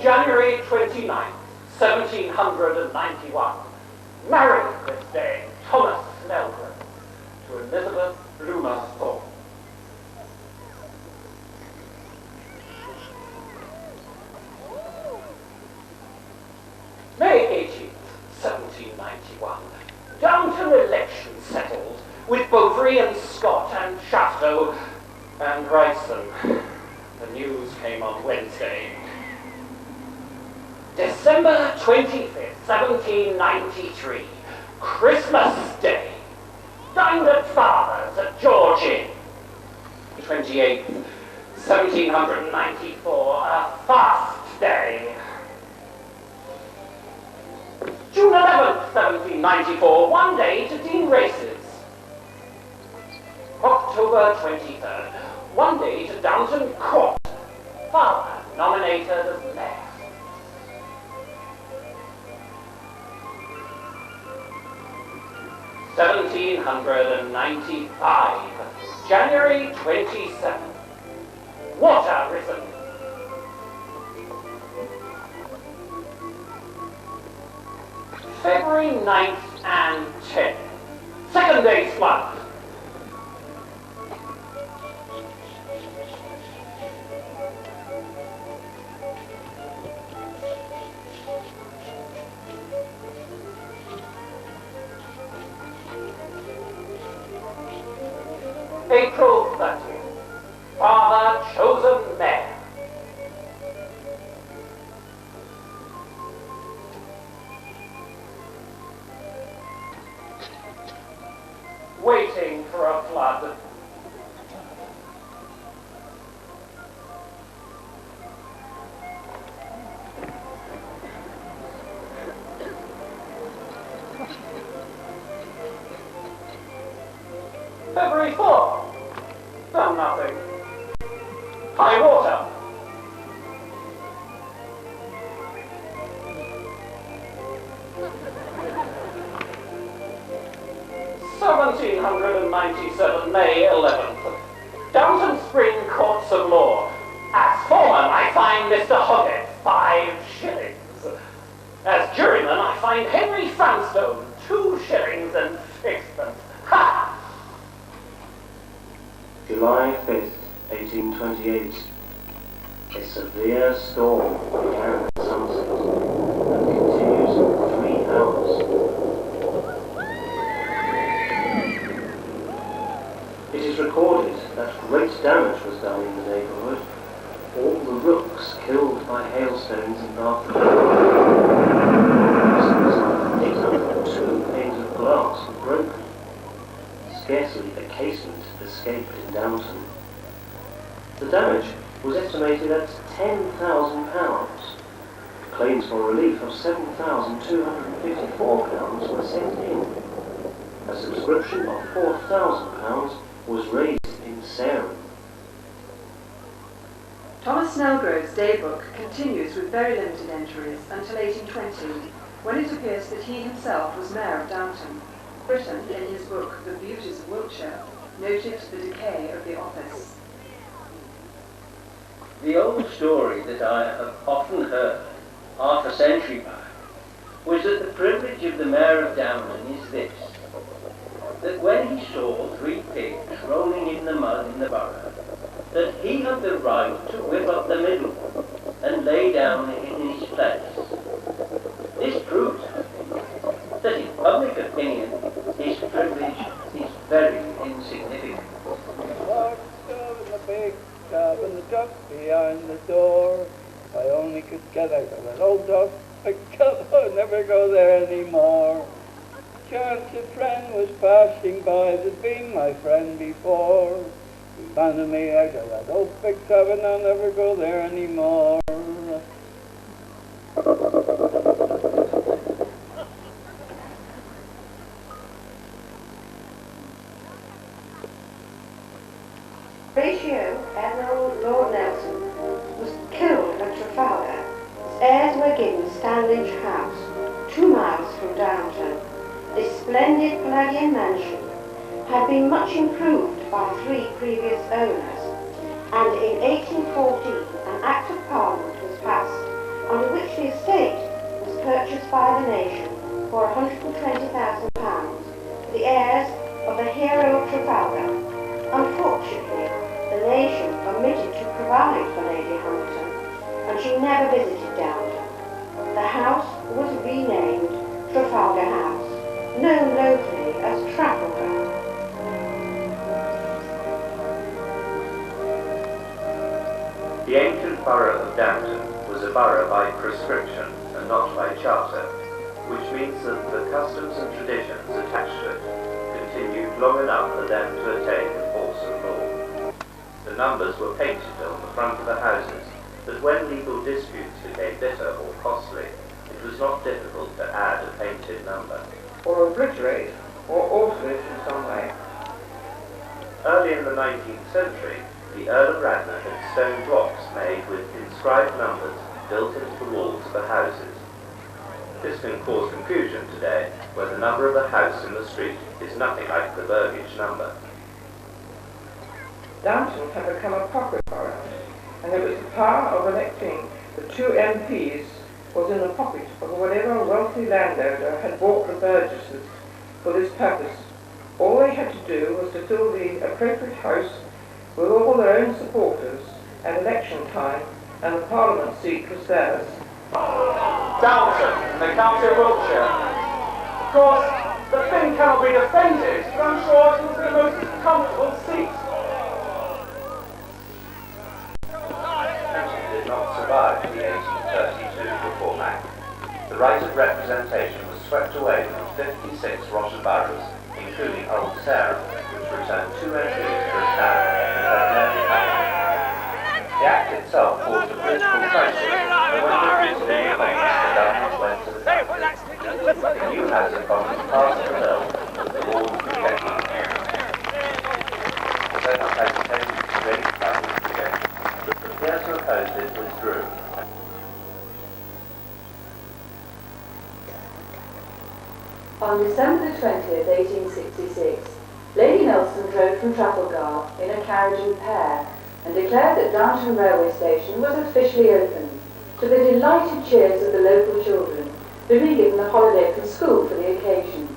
S1: January 29th, 1791. Married this day Thomas Snelgrove to Elizabeth Bloomer Thorpe. May 18th, 1791. Downton election settled with Bovary and Scott and Chateau and Wrightson. The news came on Wednesday. December 25th, 1793, Christmas Day. Dined at Father's at George Inn. 28th, 1794, a fast day. June 11th, 1794, one day to Dean Races. October 23rd, one day to Downton Court. Father nominated as mayor. 1795, January 27th. Water risen. February 9th and 10th. Second day's flood. April 30th, Father chosen mayor. Waiting for a flood. February 4th. Done nothing. High water. (1797) May 11th. Downton Spring Courts of Law. As foreman, I find Mr. Hoggett 5 shillings. As juryman, I find Henry Franstone 2 shillings and 6pence. Ha!
S16: July 5th, 1828. A severe storm began at sunset and continues for 3 hours. It is recorded that great damage was done in the neighbourhood. All the rooks killed by hailstones in Barford. 802 panes of glass were broken. scarcely a casement escaped in Downton. The damage was estimated at £10,000. Claims for relief of £7,254 were sent in. A subscription of £4,000 was raised in Sarum.
S6: Thomas Snellgrove's daybook continues with very limited entries until 1820, when it appears that he himself was Mayor of Downton. Britain, in his book The Beauties of Wiltshire, noted the decay of the office.
S3: The old story that I have often heard, half a century back, was that the privilege of the Mayor of Downton is this, that when he saw 3 pigs rolling in the mud in the borough, that he had the right to whip up the middle and lay down in his place. This proves, I think, that in public opinion, his privilege is very insignificant.
S10: Large stove in the big tub and the duck behind the door. If I only could get out of that old duck, I'd never go there anymore. Chance a friend was passing by that'd been my friend before. He found me out of that old big tub and I'll never go there anymore.
S17: Horatio Admiral Lord Nelson was killed at Trafalgar. His heirs were given Stanley House, 2 miles from Downton. This splendid Palladian mansion had been much improved by 3 previous owners, and in 1814 an Act of Parliament was passed under which the estate was purchased by the nation for £120,000 for the heirs of the hero of Trafalgar. Unfortunately, the nation omitted to provide for Lady Hamilton, and she never visited Downton. The house was renamed Trafalgar House, known locally as Trafalgar.
S18: The ancient borough of Downton was a borough by prescription and not by charter, which means that the customs and traditions attached to it continued long enough for them to attain the force of law. The numbers were painted on the front of the houses, that when legal disputes became bitter or costly, it was not difficult to add a painted number.
S12: Or obliterate, or alter it in some way.
S18: Early in the 19th century, the Earl of Radnor had stone blocks made with inscribed numbers built into the walls of the houses. This can cause confusion today, where the number of a house in the street is nothing like the burgage number.
S12: Downton had become a pocket borough, and it was the power of electing the 2 MPs was in the pocket of whatever wealthy landowner had bought the burgesses for this purpose. All they had to do was to fill the appropriate house with all their own supporters at election time, and the Parliament seat was theirs.
S1: Downton, in the county of Wiltshire. Of course, the thing cannot be defended, but I'm sure it was the most comfortable seat.
S18: Downton did not survive the 1832 Reform Act. The right of representation was swept away from 56 Rotten boroughs, including Old Sarum, which returned 2 MPs for a town and had never happened. The Act itself caused a political crisis, and when defeated in the Commons, the government went to the country. The new House of Commons passed the bill that the law was rejected. The Senate had intended to raise taxes again, but the peers who opposed it withdrew.
S6: On December the 20th, 1866, Lady Nelson drove from Trafalgar in a carriage and pair and declared that Downton Railway Station was officially open, to the delighted cheers of the local children, who had been given a holiday from school for the occasion.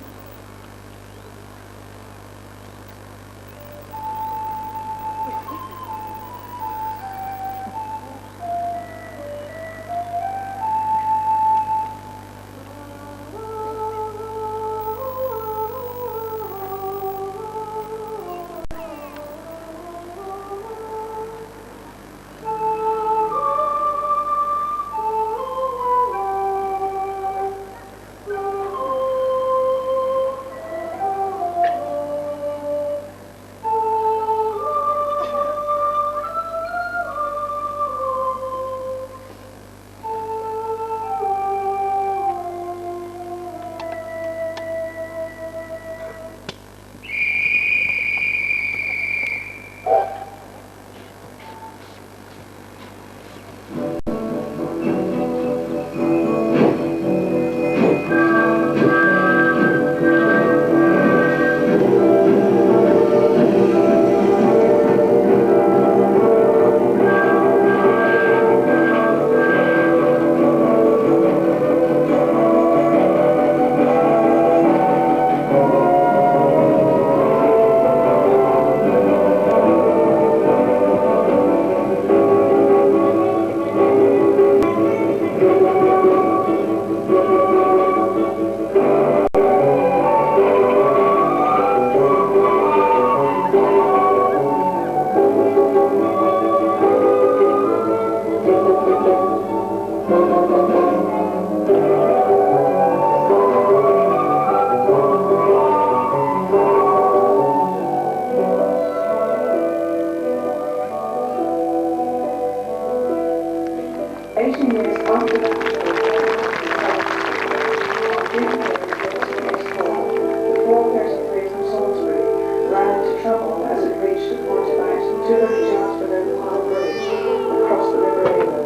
S6: 200 yards below the Pile Bridge, across the River Avon.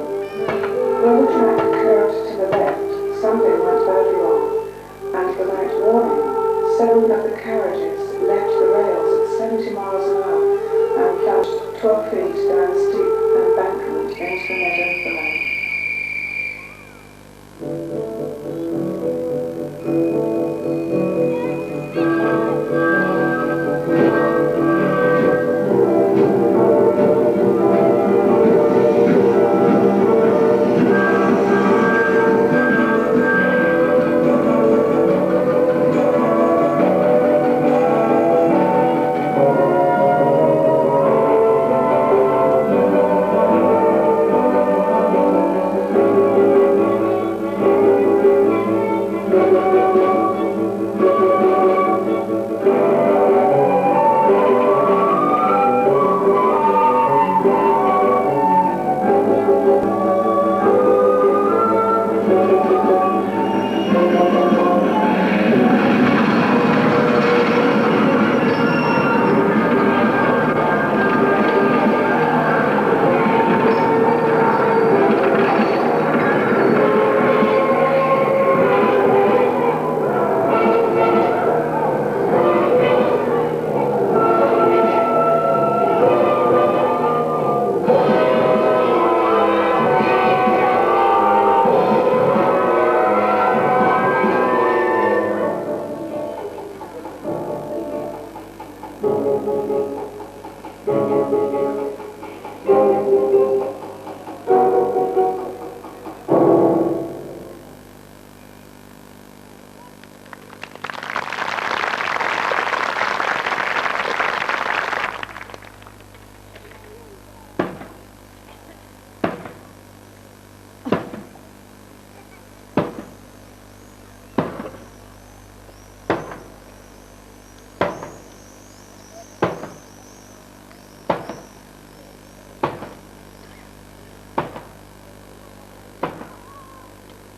S6: When the track curved to the left, something went badly wrong, and without warning, 7 of the carriages left the rails at 70 miles an hour and plunged 12 feet down a steep embankment into the meadow below.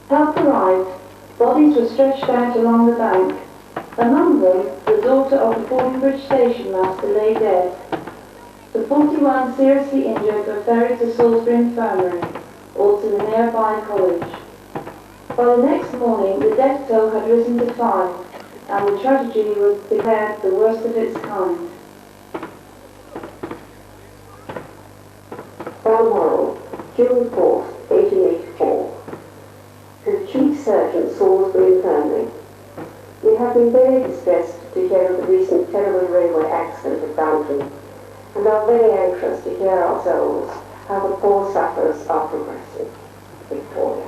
S19: Help arrived. Bodies were stretched out along the bank. Among them, the daughter of the Fordingbridge station master lay dead. The 41 seriously injured were ferried to Salisbury Infirmary, or to the nearby college. By the next morning, the death toll had risen to 5, and the tragedy was declared the worst of its kind.
S11: Balmoral, June 4th, 1884. To the Chief Surgeon, Salisbury Infirmary. We have been very distressed to hear of the recent terrible railway accident at Downton, and are very anxious to hear ourselves how the poor sufferers are progressing. Victoria.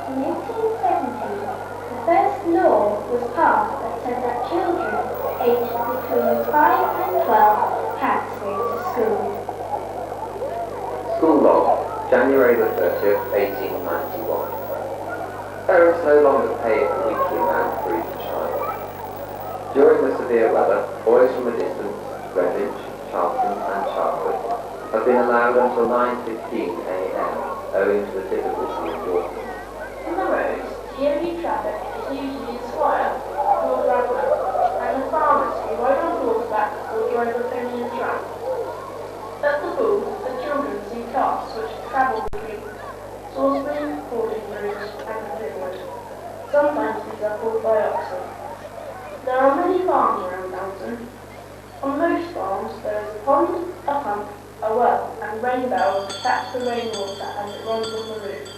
S2: In 1870, the first law was passed that said that children aged between 5 and 12 had to go to school.
S20: School log, January the 30th, 1891. Parents no longer pay a weekly amount for each child. During the severe weather, boys from a distance, Greenwich, Charlton and Chartford, have been allowed until 9:15 a.m. owing to the difficulty of walking.
S21: On the roads, heavy traffic is usually in Squire, Lord Radcliffe, and the farmers who ride on horseback or drive a pony and trap. At the Bull, the children see carts which travel between Salisbury, Fordingbridge, and Linwood. Sometimes these are pulled by oxen. There are many farms around Downton. On most farms there is a pond, a pump, a well, and rain barrels to catch the rainwater as it runs on the roof.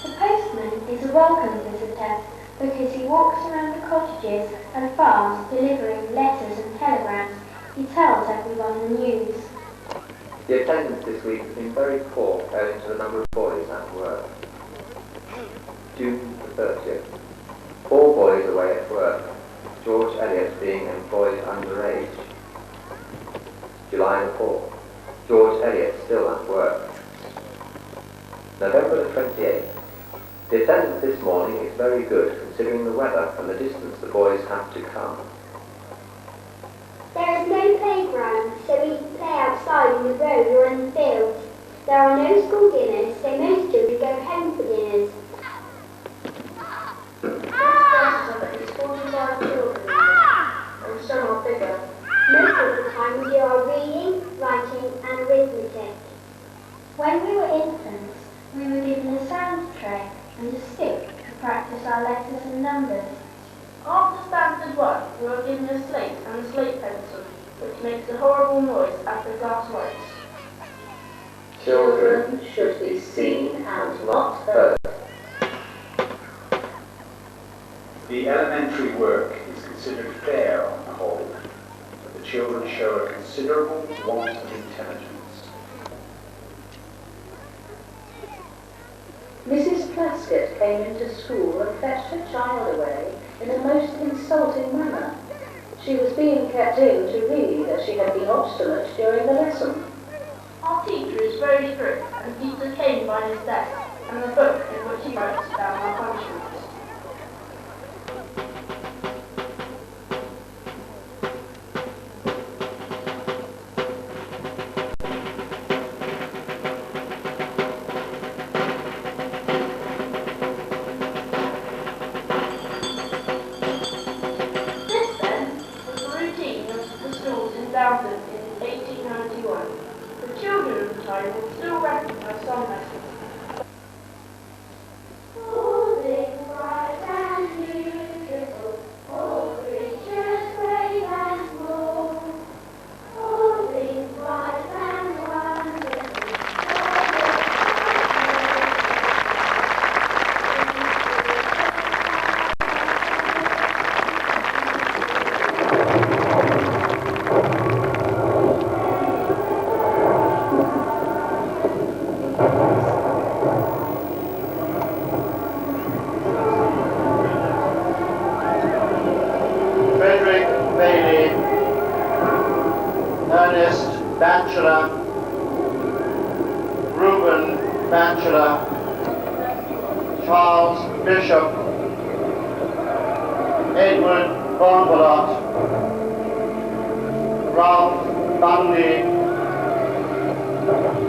S2: The postman is a welcome visitor because he walks around the cottages and farms delivering letters and telegrams. He tells everyone the news.
S20: The attendance this week has been very poor owing to the number of boys at work. June the 30th. 4 boys away at work, George Eliot being employed underage. July the 4th. George Eliot still at work. November the 28th. The attendance this morning is very good considering the weather and the distance the boys have to come.
S22: There is no playground, so we can play outside in the road or in the field. There are no school dinners, so most children go home for dinners. and a stick to practice our letters and numbers.
S21: After Standard 1, we were given a slate and a slate pencil, which makes a horrible noise after glass lights.
S15: Children should be seen and not heard.
S8: The elementary work is considered fair on the whole, but the children show a considerable want of intelligence.
S13: Mrs. Plaskett came into school and fetched her child away in a most insulting manner. She was being kept in to read as she had been obstinate during the lesson.
S21: Our teacher is very strict and keeps a cane by his desk and a book in which he writes down our punishments. Downton in 1891. The children of the time would still recognise song lessons.
S22: All things bright and beautiful, all creatures great and small, all things bright and wonderful.
S9: Bachelor, Reuben Bachelor, Charles Bishop, Edward Bonvalot, Ralph Bundy,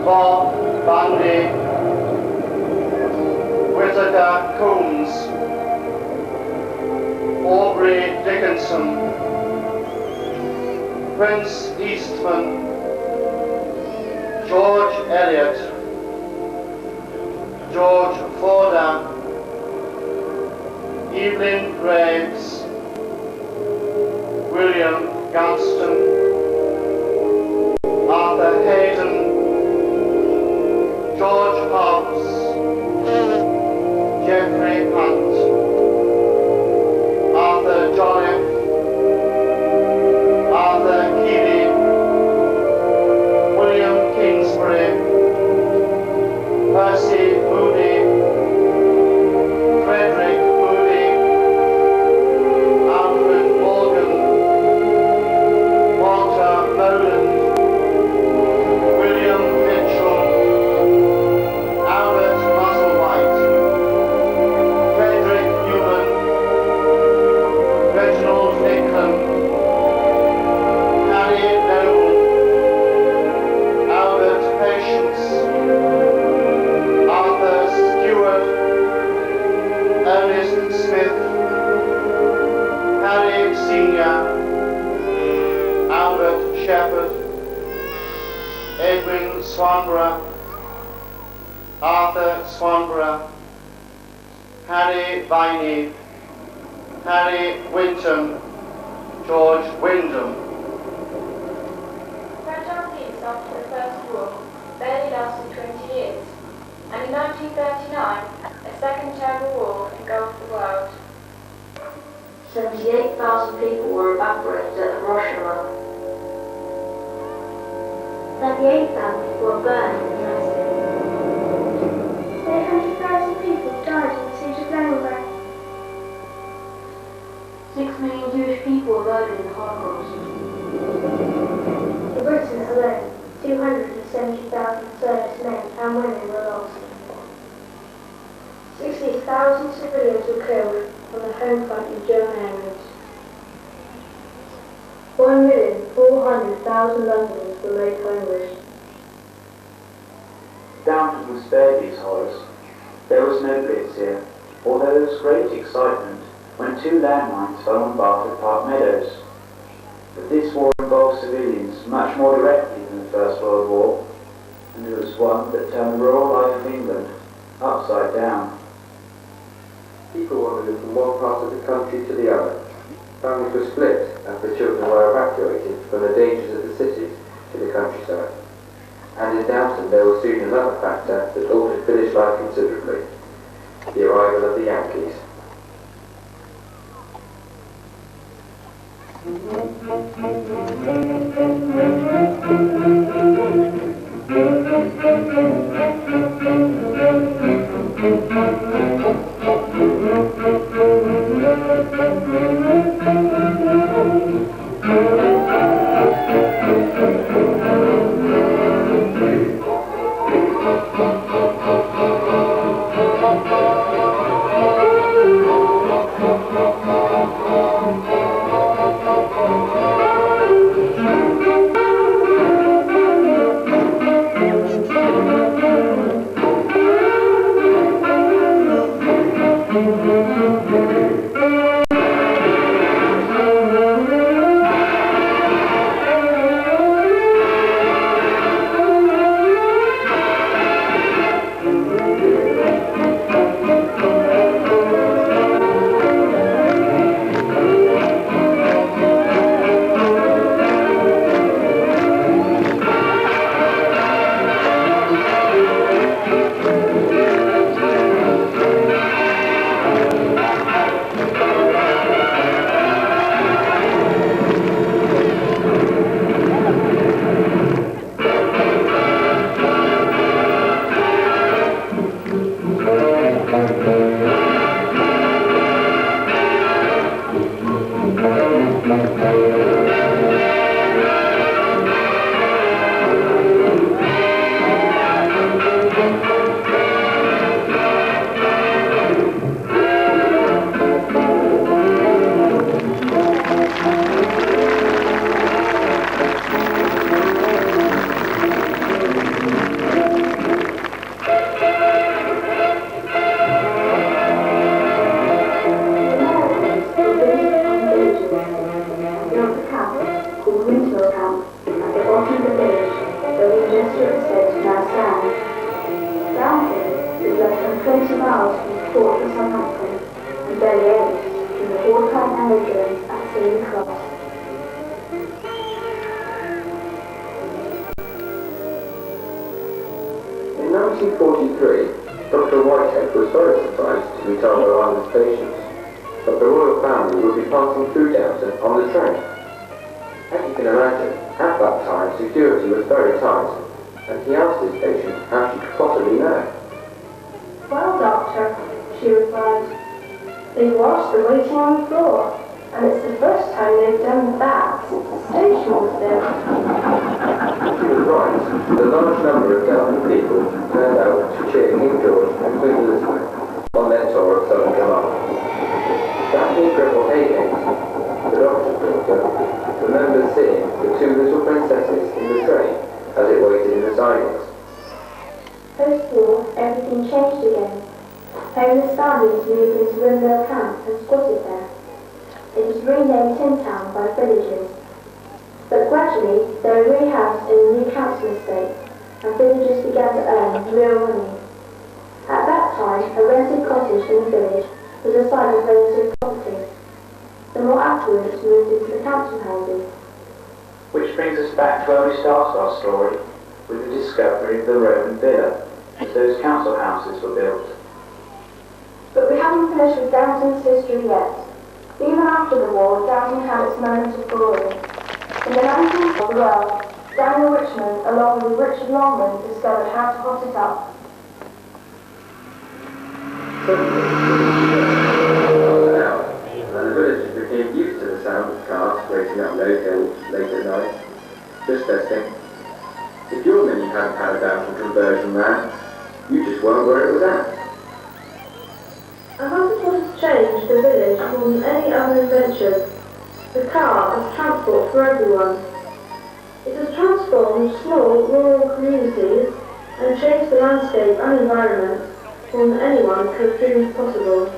S9: Bob Bundy, Whittaker Coombs, Aubrey Dickinson, Prince Eastman, George Eliot, George Forder, Evelyn Graves, William Gunston, Arthur Hayden, George Hobbs, Geoffrey Hunt, Arthur Jolliffe, Arthur Keeley, William Kingsbury, Percy Moody, Frederick Moody, Alfred Morgan, Walter Moland, William Mitchell, Albert Musselwhite, Frederick Newman, Reginald Nicklin, Harry Noble, Albert Patience, Arthur Stewart, Ernest Smith, Harry Senior, Albert Shepherd, Edwin Swanborough, Arthur Swanborough, Harry Viney, Harry Winton, George Wyndham.
S2: Fragile peace after the First War barely lasted 20 years, and in 1939 a second terrible war engulfed the world.
S23: 78,000 people were evaporated at Hiroshima.
S22: 38,000 people were burned in the accident. 800,000 people died in the siege of Leningrad.
S23: 6 million Jewish people were murdered in the Holocaust.
S22: In Britain alone, 270,000 servicemen and women were lost. 60,000 civilians were killed on the home front in German areas. 1,400,000 Londoners were made homeless.
S5: Downton was spared these horrors. There was no blitz here, although there was great excitement when 2 landmines fell on Barford Park Meadows. But this war involved civilians much more directly than the First World War, and it was one that turned the rural life of England upside down.
S20: moving from one part of the country to the other. Families were split after children were evacuated from the dangers of the cities to the countryside. And in Downton there was soon another factor that altered village life considerably: the arrival of the Yankees.
S5: Which brings us back to where we started our story, with the discovery of the Roman villa, as those council houses were built.
S22: But we haven't finished with Downton's history yet. Even after the war, Downton had its moments of glory. In the 19th century, well, Daniel Richmond, along with Richard Longman, discovered how to hot it up.
S20: And the villagers became used to the sound of cars racing up low hills late at night. Just testing. If your mini hadn't had a Downton conversion man, you just weren't where it was at.
S22: I wonder what has changed the village more than any other invention. The car as transport for everyone. It has transformed small rural communities and changed the landscape and environment more than anyone could have dreamed possible.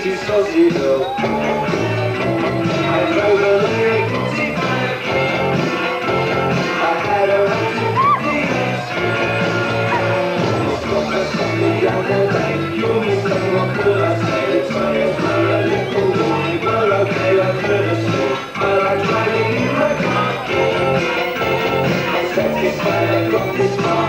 S4: pretty fuzzy hill. I drove a lonely pretty back. I had a lot to eat. Stop us something down the bank. You miss them, what could I say? The tires were a little worn. Well, okay, I could have sworn. I like driving in my car. I'm satisfied I got this far.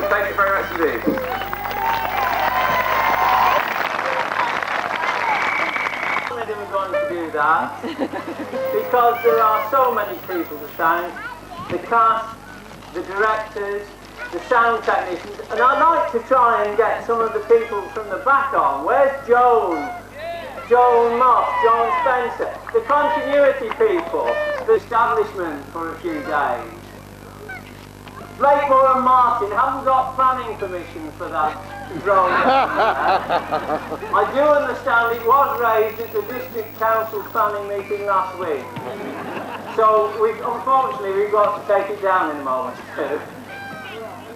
S1: Thank you very much indeed.
S7: Why did we going to do that? Because there are so many people to thank. The cast, the directors, the sound technicians, and I'd like to try and get some of the people from the back on. Where's Joan? Joan Moss, John Spencer, the continuity people, the establishment for a few days. Blakemore and Martin haven't got planning permission for that drone. I do understand it was raised at the district council planning meeting last week. So unfortunately we've got to take it down in a moment too.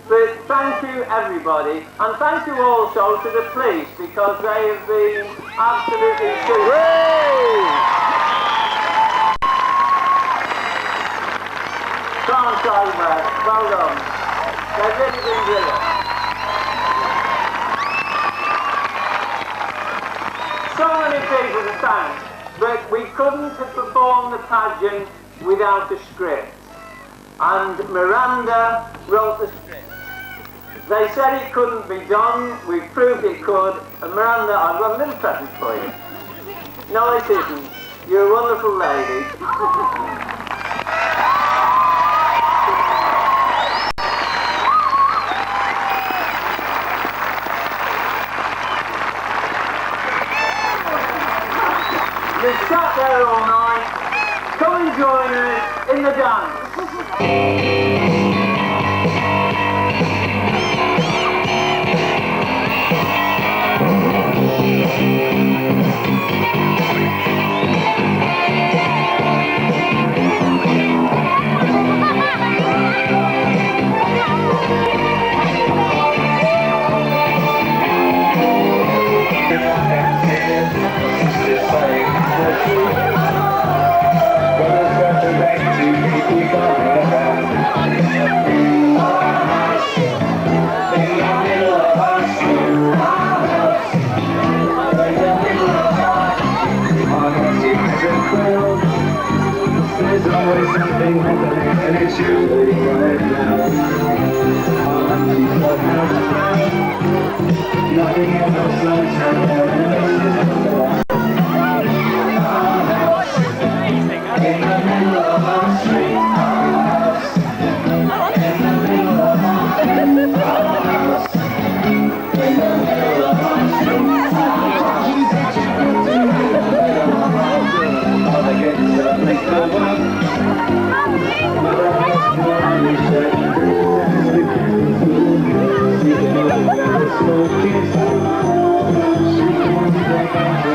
S7: But thank you everybody, and thank you also to the police because they have been absolutely super. Can't say well. Well done. They've really been brilliant. So many people to thank, but we couldn't have performed the pageant without a script. And Miranda wrote the script. They said it couldn't be done, we proved it could, and Miranda, I've got a little present for you. No, it isn't. You're a wonderful lady. We sat there all night. Come and join us in the dance.
S4: There's always something happening, and it's usually right now. Our empty clubhouse, nothing ever slows down, and this is the one. Our house, in the middle of our street. Our house, in the middle of our street. Our house, in the middle of our street. I get something to work. But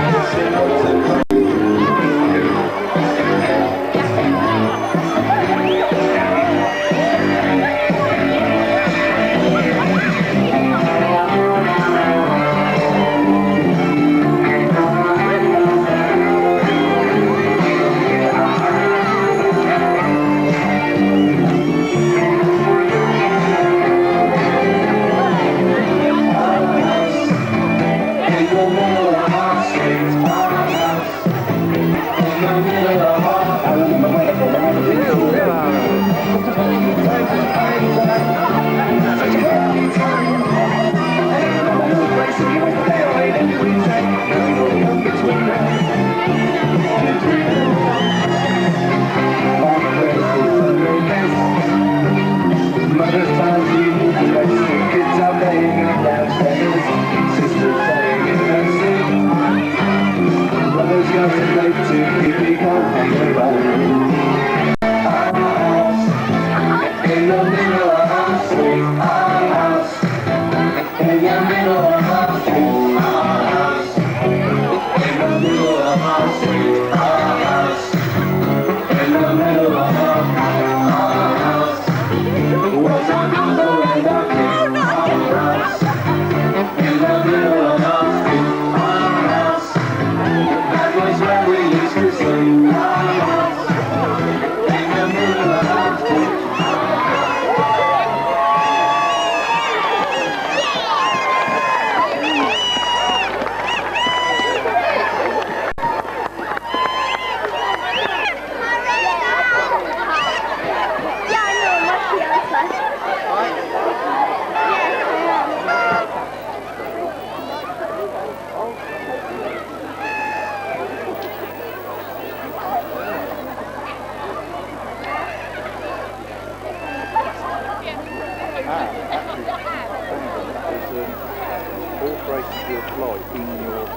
S3: in your